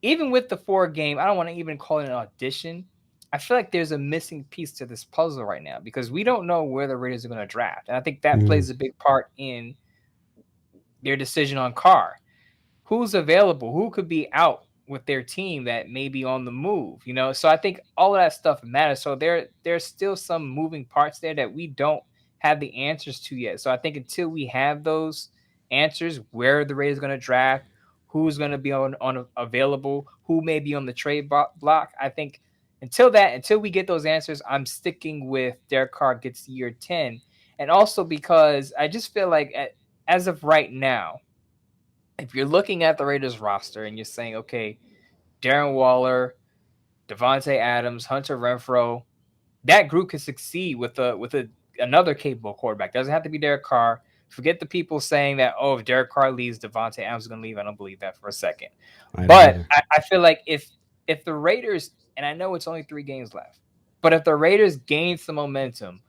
even with the 4 game, I don't want to even call it an audition. I feel like there's a missing piece to this puzzle right now, because we don't know where the Raiders are going to draft. And I think that plays a big part in their decision on Carr. Who's available? Who could be out with their team that may be on the move? So I think all of that stuff matters. So there's still some moving parts there that we don't have the answers to yet. So I think until we have those answers, where the Raiders are going to draft, who's going to be on available, who may be on the trade block, I think until we get those answers, I'm sticking with Derek Carr gets year 10. And also because I just feel like as of right now, if you're looking at the Raiders roster and you're saying, okay, Darren Waller, Devontae Adams, Hunter Renfrow, that group could succeed with another capable quarterback. Doesn't have to be Derek Carr. Forget the people saying that, if Derek Carr leaves, Devontae Adams is going to leave. I don't believe that for a second. But I feel like if the Raiders, and I know it's only 3 games left, but if the Raiders gain some momentum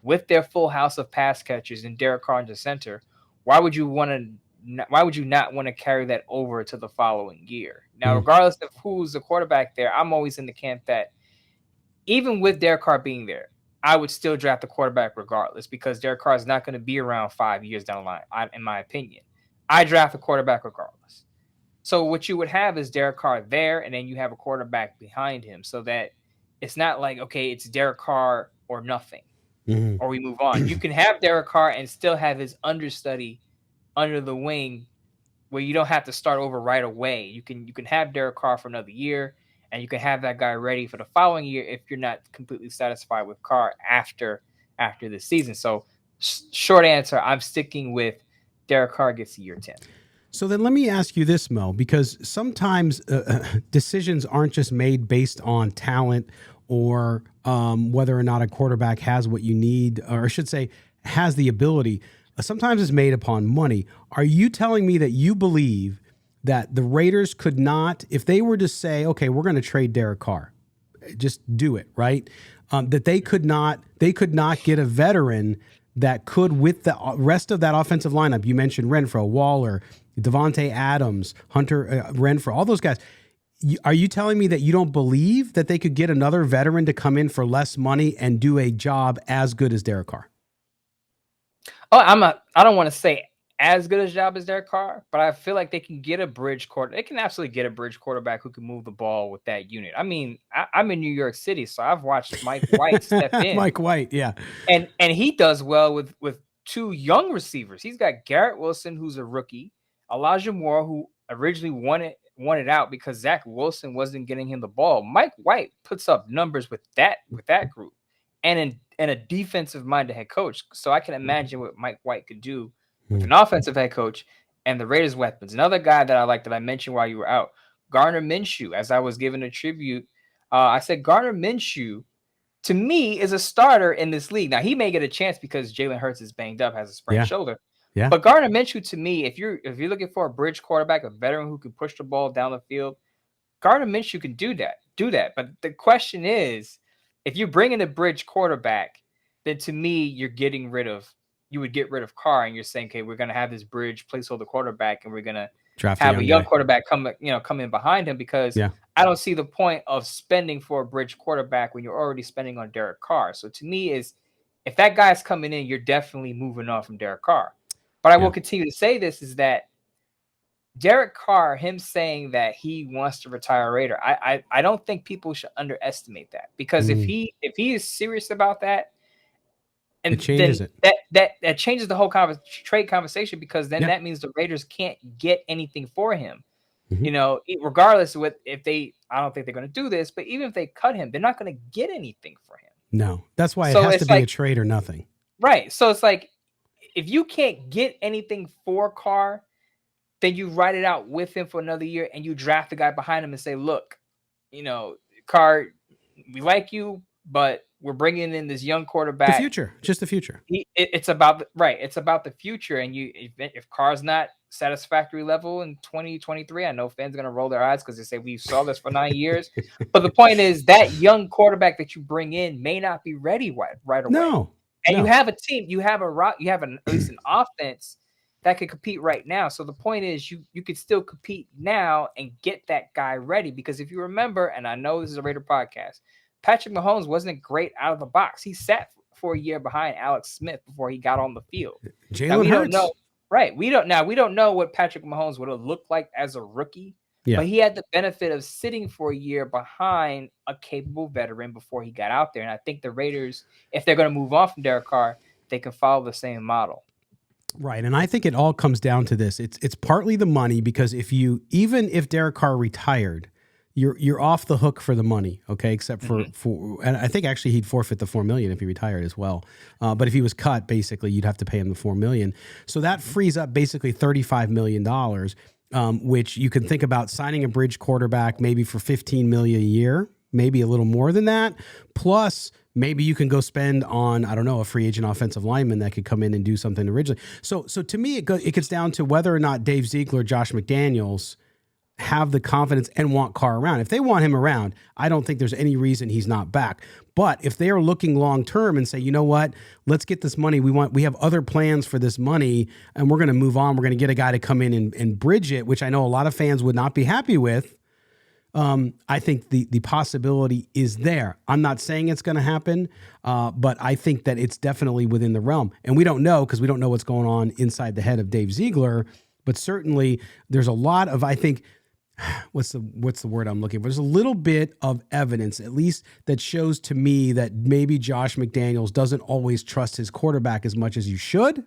with their full house of pass catchers and Derek Carr in the center, why would you not want to carry that over to the following year? Now, regardless of who's the quarterback there, I'm always in the camp that even with Derek Carr being there, I would still draft the quarterback regardless, because Derek Carr is not going to be around 5 years down the line, in my opinion. I draft the quarterback regardless. So what you would have is Derek Carr there, and then you have a quarterback behind him, so that it's not like, okay, it's Derek Carr or nothing, or we move on. You can have Derek Carr and still have his understudy under the wing, where you don't have to start over right away. You can have Derek Carr for another year, and you can have that guy ready for the following year if you're not completely satisfied with Carr after this season. So Short answer, I'm sticking with Derek Carr gets to year 10. So then let me ask you this, Mo, because sometimes decisions aren't just made based on talent or whether or not a quarterback has what you need, or I should say has the ability. Sometimes it's made upon money. Are you telling me that you believe that the Raiders could not, if they were to say, okay, we're going to trade Derek Carr, just do it, right? That they could not get a veteran that could, with the rest of that offensive lineup, you mentioned Renfro, Waller, Devontae Adams, Hunter Renfro, all those guys. Are you telling me that you don't believe that they could get another veteran to come in for less money and do a job as good as Derek Carr? Oh, I don't want to say as good a job as Derek Carr, but I feel like they can get a bridge quarter. They can absolutely get a bridge quarterback who can move the ball with that unit. I mean, I'm in New York City, so I've watched Mike White step in. Mike White, yeah, and he does well with two young receivers. He's got Garrett Wilson, who's a rookie, Elijah Moore, who originally wanted out because Zach Wilson wasn't getting him the ball. Mike White puts up numbers with that group, and a defensive-minded head coach. So I can imagine what Mike White could do with an offensive head coach and the Raiders' weapons. Another guy that I like that I mentioned while you were out, Gardner Minshew. As I was giving a tribute, I said Gardner Minshew, to me, is a starter in this league. Now, he may get a chance because Jalen Hurts is banged up, has a sprained shoulder. Yeah. But Gardner Minshew, to me, if you're looking for a bridge quarterback, a veteran who can push the ball down the field, Gardner Minshew can do that. But the question is, if you bring in a bridge quarterback, then to me, you would get rid of Carr, and you're saying, okay, we're going to have this bridge placeholder quarterback, and we're going to have a young quarterback come in behind him, because I don't see the point of spending for a bridge quarterback when you're already spending on Derek Carr. So to me, if that guy's coming in, you're definitely moving on from Derek Carr. But I will continue to say this, is that Derek Carr, him saying that he wants to retire a Raider, I don't think people should underestimate that, because if he is serious about that, and it changes that changes the whole trade conversation, because then that means the Raiders can't get anything for him. Regardless of I don't think they're going to do this, but even if they cut him, they're not going to get anything for him. No, that's why it has to be a trade or nothing. Right. So it's like, if you can't get anything for Carr, then you write it out with him for another year, and you draft the guy behind him and say, look, Carr, we like you, but we're bringing in this young quarterback. The future, just the future. It's about the future. And if Carr's not satisfactory level in 2023, I know fans are going to roll their eyes because they say we saw this for 9 years. But the point is, that young quarterback that you bring in may not be ready right away. No. And you have a team, you have at least an offense that could compete right now. So the point is, you could still compete now and get that guy ready. Because if you remember, and I know this is a Raider podcast, Patrick Mahomes wasn't great out of the box. He sat for a year behind Alex Smith before he got on the field. Jalen Hurts. We don't know what Patrick Mahomes would have looked like as a rookie. Yeah. But he had the benefit of sitting for a year behind a capable veteran before he got out there. And I think the Raiders, if they're going to move on from Derek Carr, they can follow the same model. Right. And I think it all comes down to this. It's partly the money, because even if Derek Carr retired, you're off the hook for the money, okay? Except for and I think actually he'd forfeit the $4 million if he retired as well. But if he was cut, basically you'd have to pay him the $4 million. So that frees up basically $35 million. Which you can think about signing a bridge quarterback maybe for $15 million a year, maybe a little more than that. Plus, maybe you can go spend on, I don't know, a free agent offensive lineman that could come in and do something originally. So to me, it gets down to whether or not Dave Ziegler, Josh McDaniels have the confidence and want Carr around. If they want him around, I don't think there's any reason he's not back. But if they are looking long term and say, you know what, let's get this money. We have other plans for this money, and we're going to move on. We're going to get a guy to come in and bridge it, which I know a lot of fans would not be happy with. I think the possibility is there. I'm not saying it's going to happen, but I think that it's definitely within the realm. And we don't know, because we don't know what's going on inside the head of Dave Ziegler. But certainly there's a lot of, I think, what's the word I'm looking for? There's a little bit of evidence, at least, that shows to me that maybe Josh McDaniels doesn't always trust his quarterback as much as you should.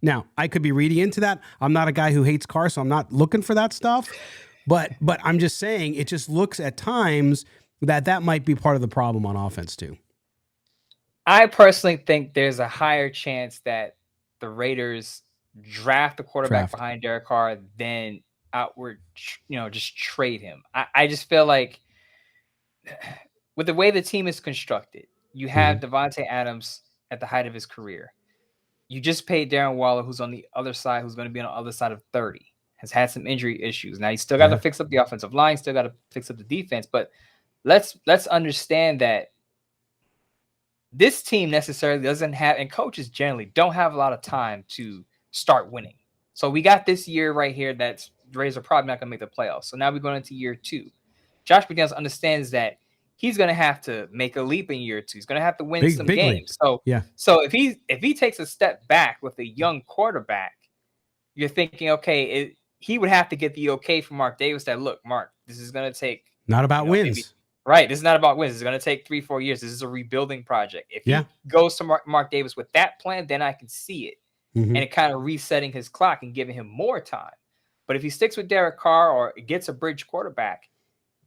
Now, I could be reading into that. I'm not a guy who hates Carr, so I'm not looking for that stuff. But I'm just saying, it just looks at times that might be part of the problem on offense too. I personally think there's a higher chance that the Raiders draft the quarterback behind Derek Carr than outward, just trade him. I just feel like with the way the team is constructed, you have Devontae Adams at the height of his career. You just paid Darren Waller, who's on the other side, who's going to be on the other side of 30, has had some injury issues. Now, you still got to fix up the offensive line, still got to fix up the defense. But let's understand that this team necessarily doesn't have, and coaches generally don't have a lot of time to start winning. So we got this year right here that's the Raiders are probably not going to make the playoffs. So now we're going into year 2. Josh McDaniels understands that he's going to have to make a leap in year 2. He's going to have to win some games. So if he takes a step back with a young quarterback, you're thinking, okay, he would have to get the okay from Mark Davis that, look, Mark, this is going to take not about wins. Maybe, right. This is not about wins. It's going to take 3-4 years. This is a rebuilding project. If he goes to Mark Davis with that plan, then I can see it. And it kind of resetting his clock and giving him more time. But if he sticks with Derek Carr or gets a bridge quarterback,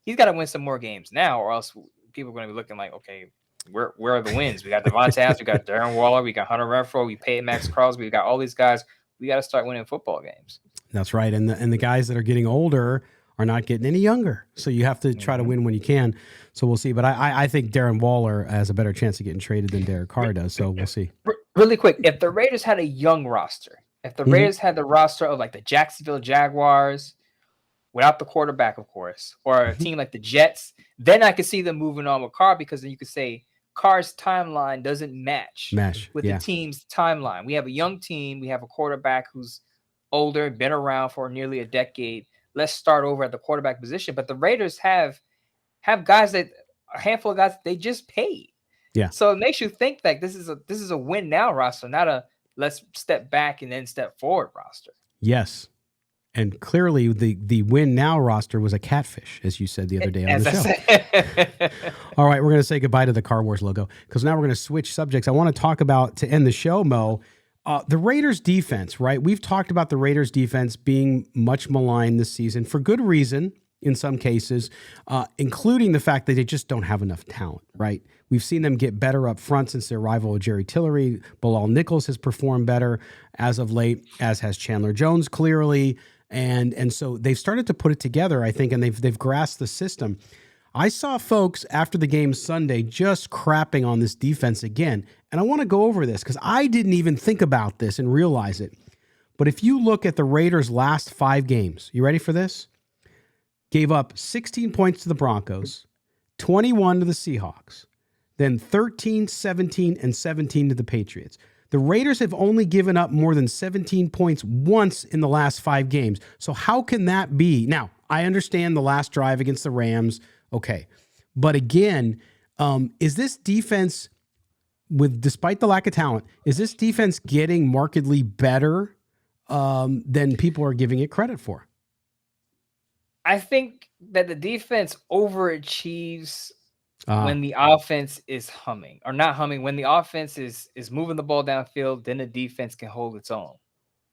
he's got to win some more games now, or else people are going to be looking like, okay, where are the wins? We got Devontae Adams, we got Darren Waller, we got Hunter Renfrow, we paid Max Crosby, we got all these guys. We got to start winning football games. That's right. And the guys that are getting older are not getting any younger. So you have to try to win when you can. So we'll see. But I think Darren Waller has a better chance of getting traded than Derek Carr does. So we'll see. Really quick, if the Raiders had a young roster, if the Raiders had the roster of like the Jacksonville Jaguars, without the quarterback, of course, or a team like the Jets, then I could see them moving on with Carr, because then you could say Carr's timeline doesn't match with the team's timeline. We have a young team. We have a quarterback who's older, been around for nearly a decade. Let's start over at the quarterback position. But the Raiders have guys a handful of guys they just paid. Yeah. So it makes you think like this is a win now roster, not a let's step back and then step forward roster. Yes. And clearly the win now roster was a catfish, as you said the other day on the show. All right, we're going to say goodbye to the Carr Wars logo because now we're going to switch subjects. I want to talk about, to end the show, Mo, the Raiders defense, right? We've talked about the Raiders defense being much maligned this season for good reason in some cases, including the fact that they just don't have enough talent, right? We've seen them get better up front since their arrival of Jerry Tillery. Bilal Nichols has performed better as of late, as has Chandler Jones clearly. And so they've started to put it together, I think, and they've grasped the system. I saw folks after the game Sunday just crapping on this defense again. And I want to go over this because I didn't even think about this and realize it. But if you look at the Raiders' last 5 games, you ready for this? Gave up 16 points to the Broncos, 21 to the Seahawks, then 13, 17, and 17 to the Patriots. The Raiders have only given up more than 17 points once in the last 5 games. So how can that be? Now, I understand the last drive against the Rams. Okay. But again, is this defense, despite the lack of talent, is this defense getting markedly better than people are giving it credit for? I think that the defense overachieves when the offense is humming, or not humming. When the offense is moving the ball downfield, then the defense can hold its own.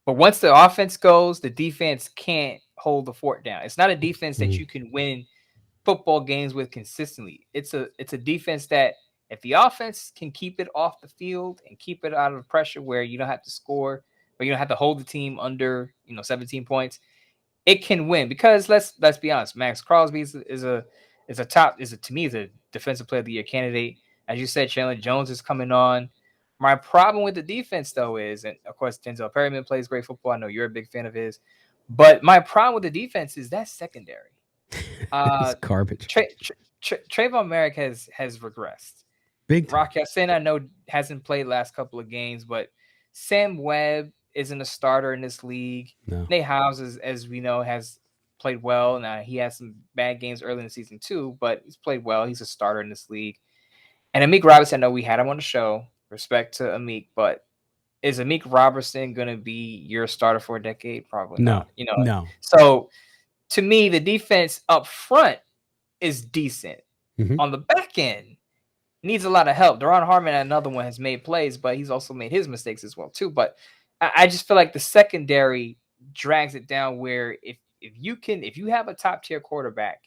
But once the offense goes, the defense can't hold the fort down. It's not a defense that you can win football games with consistently. It's a defense that if the offense can keep it off the field and keep it out of pressure where you don't have to score, or you don't have to hold the team under 17 points, it can win. Because let's be honest, Max Crosby is a defensive player of the year candidate. As you said, Chandler Jones is coming on. My problem with the defense, though, is, and of course, Denzel Perryman plays great football. I know you're a big fan of his. But my problem with the defense is that secondary. It's garbage. Trayvon Merrick has regressed. Big time. Rock Ya-Sin, I know, hasn't played last couple of games, but Sam Webb isn't a starter in this league. No. Nate House, as we know, has played well. Now, he had some bad games early in the season too, but he's played well. He's a starter in this league. And Amik Robertson, I know we had him on the show. Respect to Amik, but is Amik Robertson going to be your starter for a decade? Probably not. No. So, to me, the defense up front is decent. On the back end, needs a lot of help. Daron Harmon, another one, has made plays, but he's also made his mistakes as well too. But I just feel like the secondary drags it down, where if you have a top tier quarterback,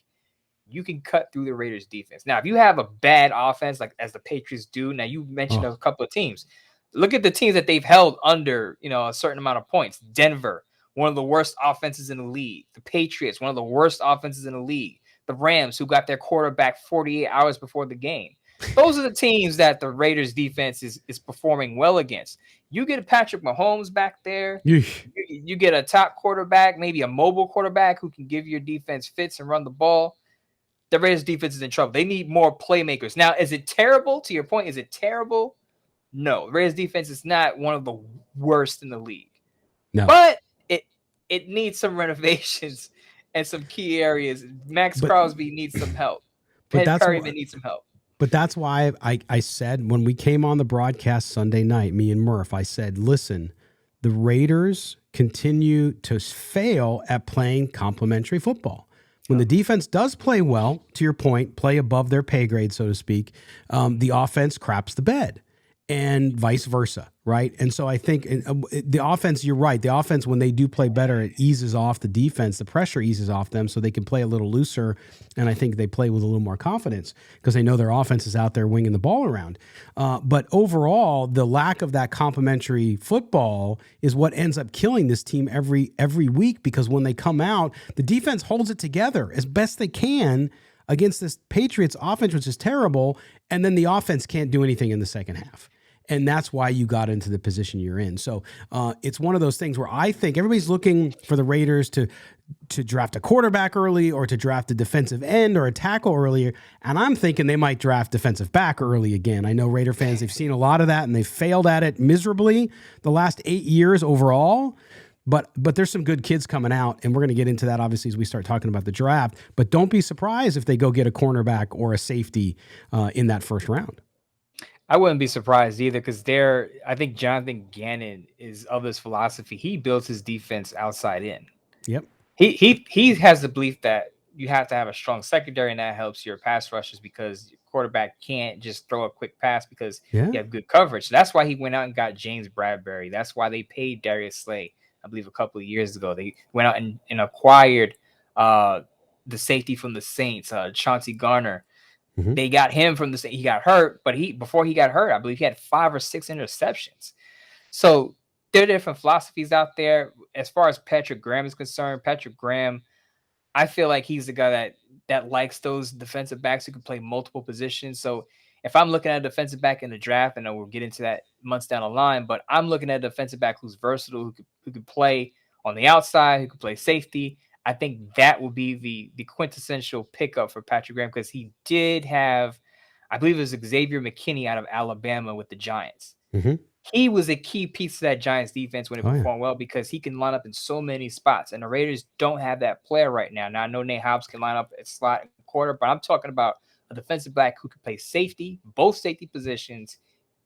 you can cut through the Raiders defense. Now, if you have a bad offense, like as the Patriots do, now you mentioned a couple of teams. Look at the teams that they've held under, a certain amount of points. Denver, one of the worst offenses in the league. The Patriots, one of the worst offenses in the league. The Rams, who got their quarterback 48 hours before the game. Those are the teams that the Raiders defense is performing well against. You get Patrick Mahomes back there. You get a top quarterback, maybe a mobile quarterback who can give your defense fits and run the ball. The Raiders defense is in trouble. They need more playmakers. Now, is it terrible? To your point, is it terrible? No. The Raiders defense is not one of the worst in the league. No. But it needs some renovations and some key areas. Max Crosby needs some help. Perryman needs some help. But that's why I said when we came on the broadcast Sunday night, me and Murph, I said, listen, the Raiders continue to fail at playing complementary football. When the defense does play well, to your point, play above their pay grade, so to speak, the offense craps the bed. And vice versa, right? And so I think the offense, you're right. The offense, when they do play better, it eases off the defense. The pressure eases off them so they can play a little looser. And I think they play with a little more confidence because they know their offense is out there winging the ball around. But overall, the lack of that complementary football is what ends up killing this team every week because when they come out, the defense holds it together as best they can against this Patriots offense, which is terrible. And then the offense can't do anything in the second half. And that's why you got into the position you're in. So it's one of those things where I think everybody's looking for the Raiders to draft a quarterback early or to draft a defensive end or a tackle earlier. And I'm thinking they might draft defensive back early again. I know Raider fans, they've seen a lot of that and they've failed at it miserably the last 8 years overall. But there's some good kids coming out, and we're going to get into that, obviously, as we start talking about the draft. But don't be surprised if they go get a cornerback or a safety in that first round. I wouldn't be surprised either because I think Jonathan Gannon is of this philosophy. He builds his defense outside in. Yep. He has the belief that you have to have a strong secondary, and that helps your pass rushes because your quarterback can't just throw a quick pass because you have good coverage. So that's why he went out and got James Bradbury. That's why they paid Darius Slay, I believe, a couple of years ago. They went out and acquired the safety from the Saints, Chauncey Garner. Mm-hmm. They got him from the Saints. He got hurt, but before he got hurt, I believe he had 5 or 6 interceptions. So there are different philosophies out there. As far as Patrick Graham is concerned, Patrick Graham, I feel like he's the guy that likes those defensive backs who can play multiple positions. So if I'm looking at a defensive back in the draft, I know we'll get into that months down the line, but I'm looking at a defensive back who's versatile, who could play on the outside, who could play safety. I think that will be the quintessential pickup for Patrick Graham because he did have, I believe it was Xavier McKinney out of Alabama with the Giants. Mm-hmm. He was a key piece of that Giants defense when it performed well because he can line up in so many spots, and the Raiders don't have that player right now. Now, I know Nate Hobbs can line up at slot and quarter, but I'm talking about a defensive back who can play safety, both safety positions,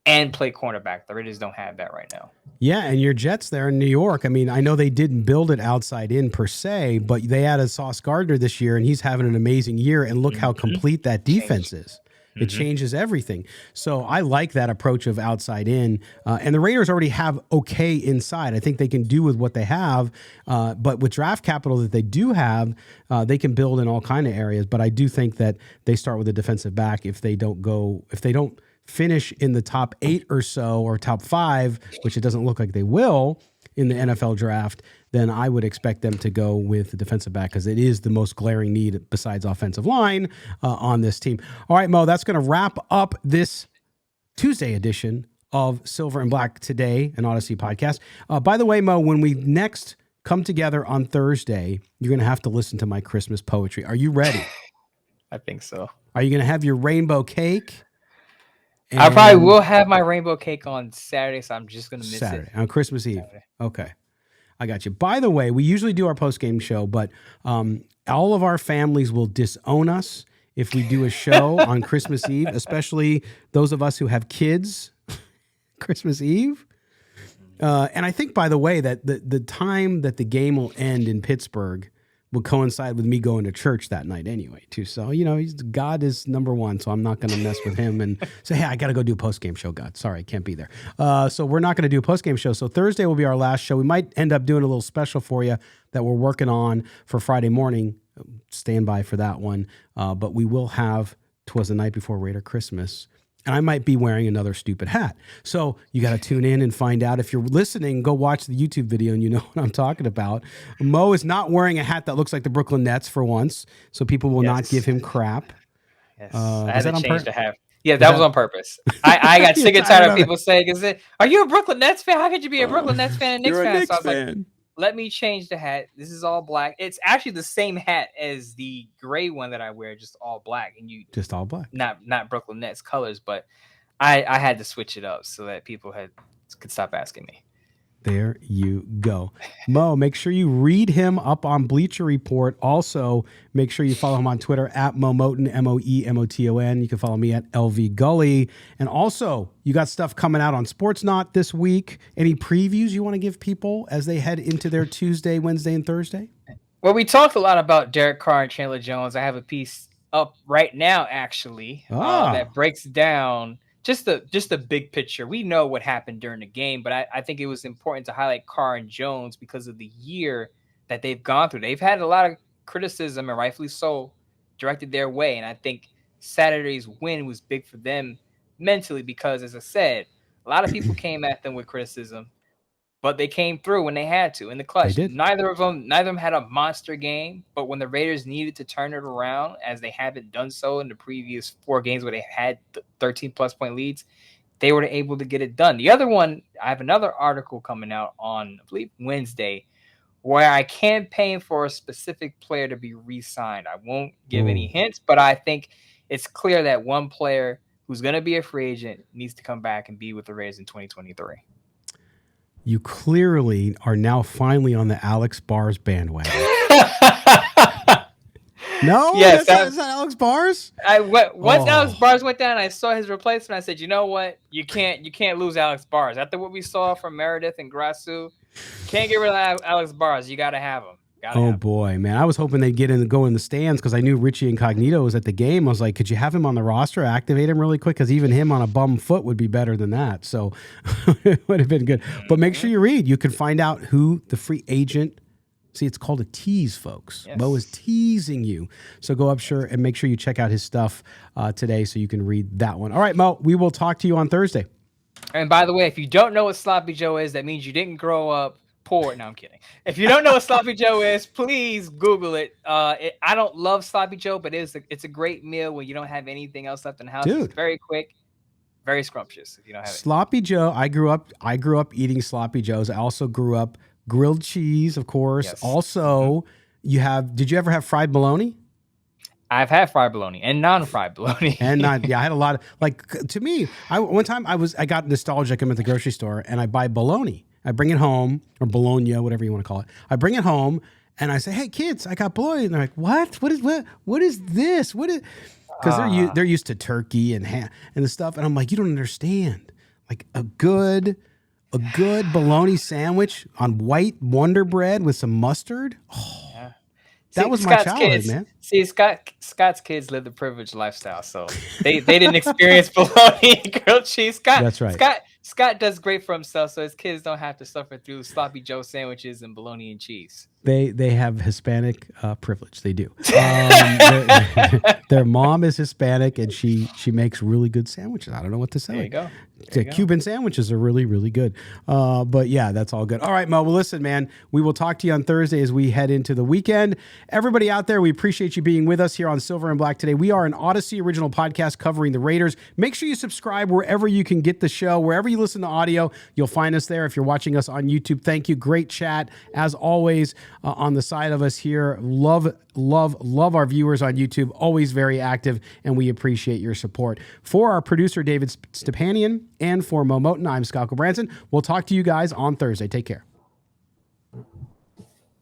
and play cornerback. The Raiders don't have that right now. Yeah, and your Jets there in New York, I mean, I know they didn't build it outside in per se, but they added Sauce Gardner this year, and he's having an amazing year, and look how complete that defense is. It changes everything. So I like that approach of outside in. And the Raiders already have okay inside. I think they can do with what they have. But with draft capital that they do have, they can build in all kind of areas. But I do think that they start with a defensive back if they don't finish in the top 8 or so or top 5, which it doesn't look like they will in the NFL draft, then I would expect them to go with the defensive back because it is the most glaring need besides offensive line on this team. All right, Mo, that's going to wrap up this Tuesday edition of Silver and Black Today, an Odyssey podcast. By the way, Mo, when we next come together on Thursday, you're going to have to listen to my Christmas poetry. Are you ready? I think so. Are you going to have your rainbow cake? I probably will have my rainbow cake on Saturday, so I'm just going to miss Saturday, it. on Christmas Eve. Saturday. Okay. I got you. By the way, we usually do our post-game show, but all of our families will disown us if we do a show on Christmas Eve, especially those of us who have kids Christmas Eve. And I think, by the way, that the time that the game will end in Pittsburgh will coincide with me going to church that night anyway, too. So, God is number one, so I'm not going to mess with him and say, hey, I got to go do a post-game show, God. Sorry, I can't be there. So we're not going to do a post-game show. So Thursday will be our last show. We might end up doing a little special for you that we're working on for Friday morning stand by for that one. But we will have 'Twas the Night Before Raider Christmas. And I might be wearing another stupid hat. So you got to tune in and find out. If you're listening, go watch the YouTube video and you know what I'm talking about. Mo is not wearing a hat that looks like the Brooklyn Nets for once. So people will not give him crap. Yes. I had to change the hat. Yeah, that was on purpose. I got sick and tired of people saying, "Are you a Brooklyn Nets fan? How could you be a Brooklyn Nets fan and Knicks fan?" Knicks so I was fan. like, let me change the hat. This is all black. It's actually the same hat as the gray one that I wear, just all black. And you just all black. Not Brooklyn Nets colors, but I had to switch it up so that people could stop asking me. There you go. Mo, make sure you read him up on Bleacher Report. Also, make sure you follow him on Twitter at Moe Moton, MoeMoton. You can follow me at LV Gully. And also, you got stuff coming out on Sportsnaut this week. Any previews you want to give people as they head into their Tuesday, Wednesday, and Thursday? Well, we talked a lot about Derek Carr and Chandler Jones. I have a piece up right now, actually, that breaks down just the big picture. We know what happened during the game, but I think it was important to highlight Carr and Jones because of the year that they've gone through. They've had a lot of criticism, and rightfully so, directed their way. And I think Saturday's win was big for them mentally because, as I said, a lot of people came at them with criticism, but they came through when they had to in the clutch. Neither of them had a monster game, but when the Raiders needed to turn it around, as they haven't done so in the previous 4 games where they had 13-plus point leads, they were able to get it done. The other one, I have another article coming out on, I believe, Wednesday, where I campaign for a specific player to be re-signed. I won't give any hints, but I think it's clear that one player who's going to be a free agent needs to come back and be with the Raiders in 2023. You clearly are now finally on the Alex Bars bandwagon. No? Yes, that's not Alex Bars? Once Alex Bars went down, I saw his replacement. I said, you know what? You can't lose Alex Bars. After what we saw from Meredith and Grasu, can't get rid of Alex Bars. You got to have him. Boy, man. I was hoping they'd go in the stands because I knew Richie Incognito was at the game. I was like, could you have him on the roster, activate him really quick? Because even him on a bum foot would be better than that. So it would have been good. But make sure you read. You can find out who the free agent. See, it's called a tease, folks. Yes. Mo is teasing you. So go up and make sure you check out his stuff today so you can read that one. All right, Mo, we will talk to you on Thursday. And by the way, if you don't know what Sloppy Joe is, that means you didn't grow up poor. No, I'm kidding. If you don't know what Sloppy Joe is, please Google it. I don't love Sloppy Joe, but it's a great meal when you don't have anything else left in the house. Dude. It's very quick, very scrumptious. If you don't have Sloppy Joe, I grew up eating Sloppy Joes. I also grew up grilled cheese, of course. Yes. Also, did you ever have fried bologna? I've had fried bologna and non-fried bologna. I had a lot of, to me, one time I got nostalgic. I'm at the grocery store and I buy bologna. I bring it home, or bologna, whatever you want to call it. I bring it home and I say, "Hey kids, I got bologna." And they're like, "What? What is this? What is?" Because they're used to turkey and ham and the stuff, and I'm like, "You don't understand. Like a good bologna sandwich on white Wonder Bread with some mustard. Oh, yeah. That was my childhood, man. See, Scott's kids live the privileged lifestyle, so they didn't experience bologna and grilled cheese. That's right. Scott does great for himself, so his kids don't have to suffer through Sloppy Joe sandwiches and bologna and cheese. They have Hispanic privilege. They do. Their mom is Hispanic, and she makes really good sandwiches. I don't know what to say. There you go. The Cuban sandwiches are really, really good. But yeah, that's all good. All right, Mo. Well, listen, man, we will talk to you on Thursday as we head into the weekend. Everybody out there, we appreciate you being with us here on Silver and Black today. We are an Odyssey original podcast covering the Raiders. Make sure you subscribe wherever you can get the show. Wherever you listen to audio, you'll find us there. If you're watching us on YouTube, thank you. Great chat, as always, on the side of us here. Love our viewers on YouTube. Always very active, and we appreciate your support. For our producer, David Stepanian, and for Moe Moton, I'm Scott Gulbransen. We'll talk to you guys on Thursday. Take care.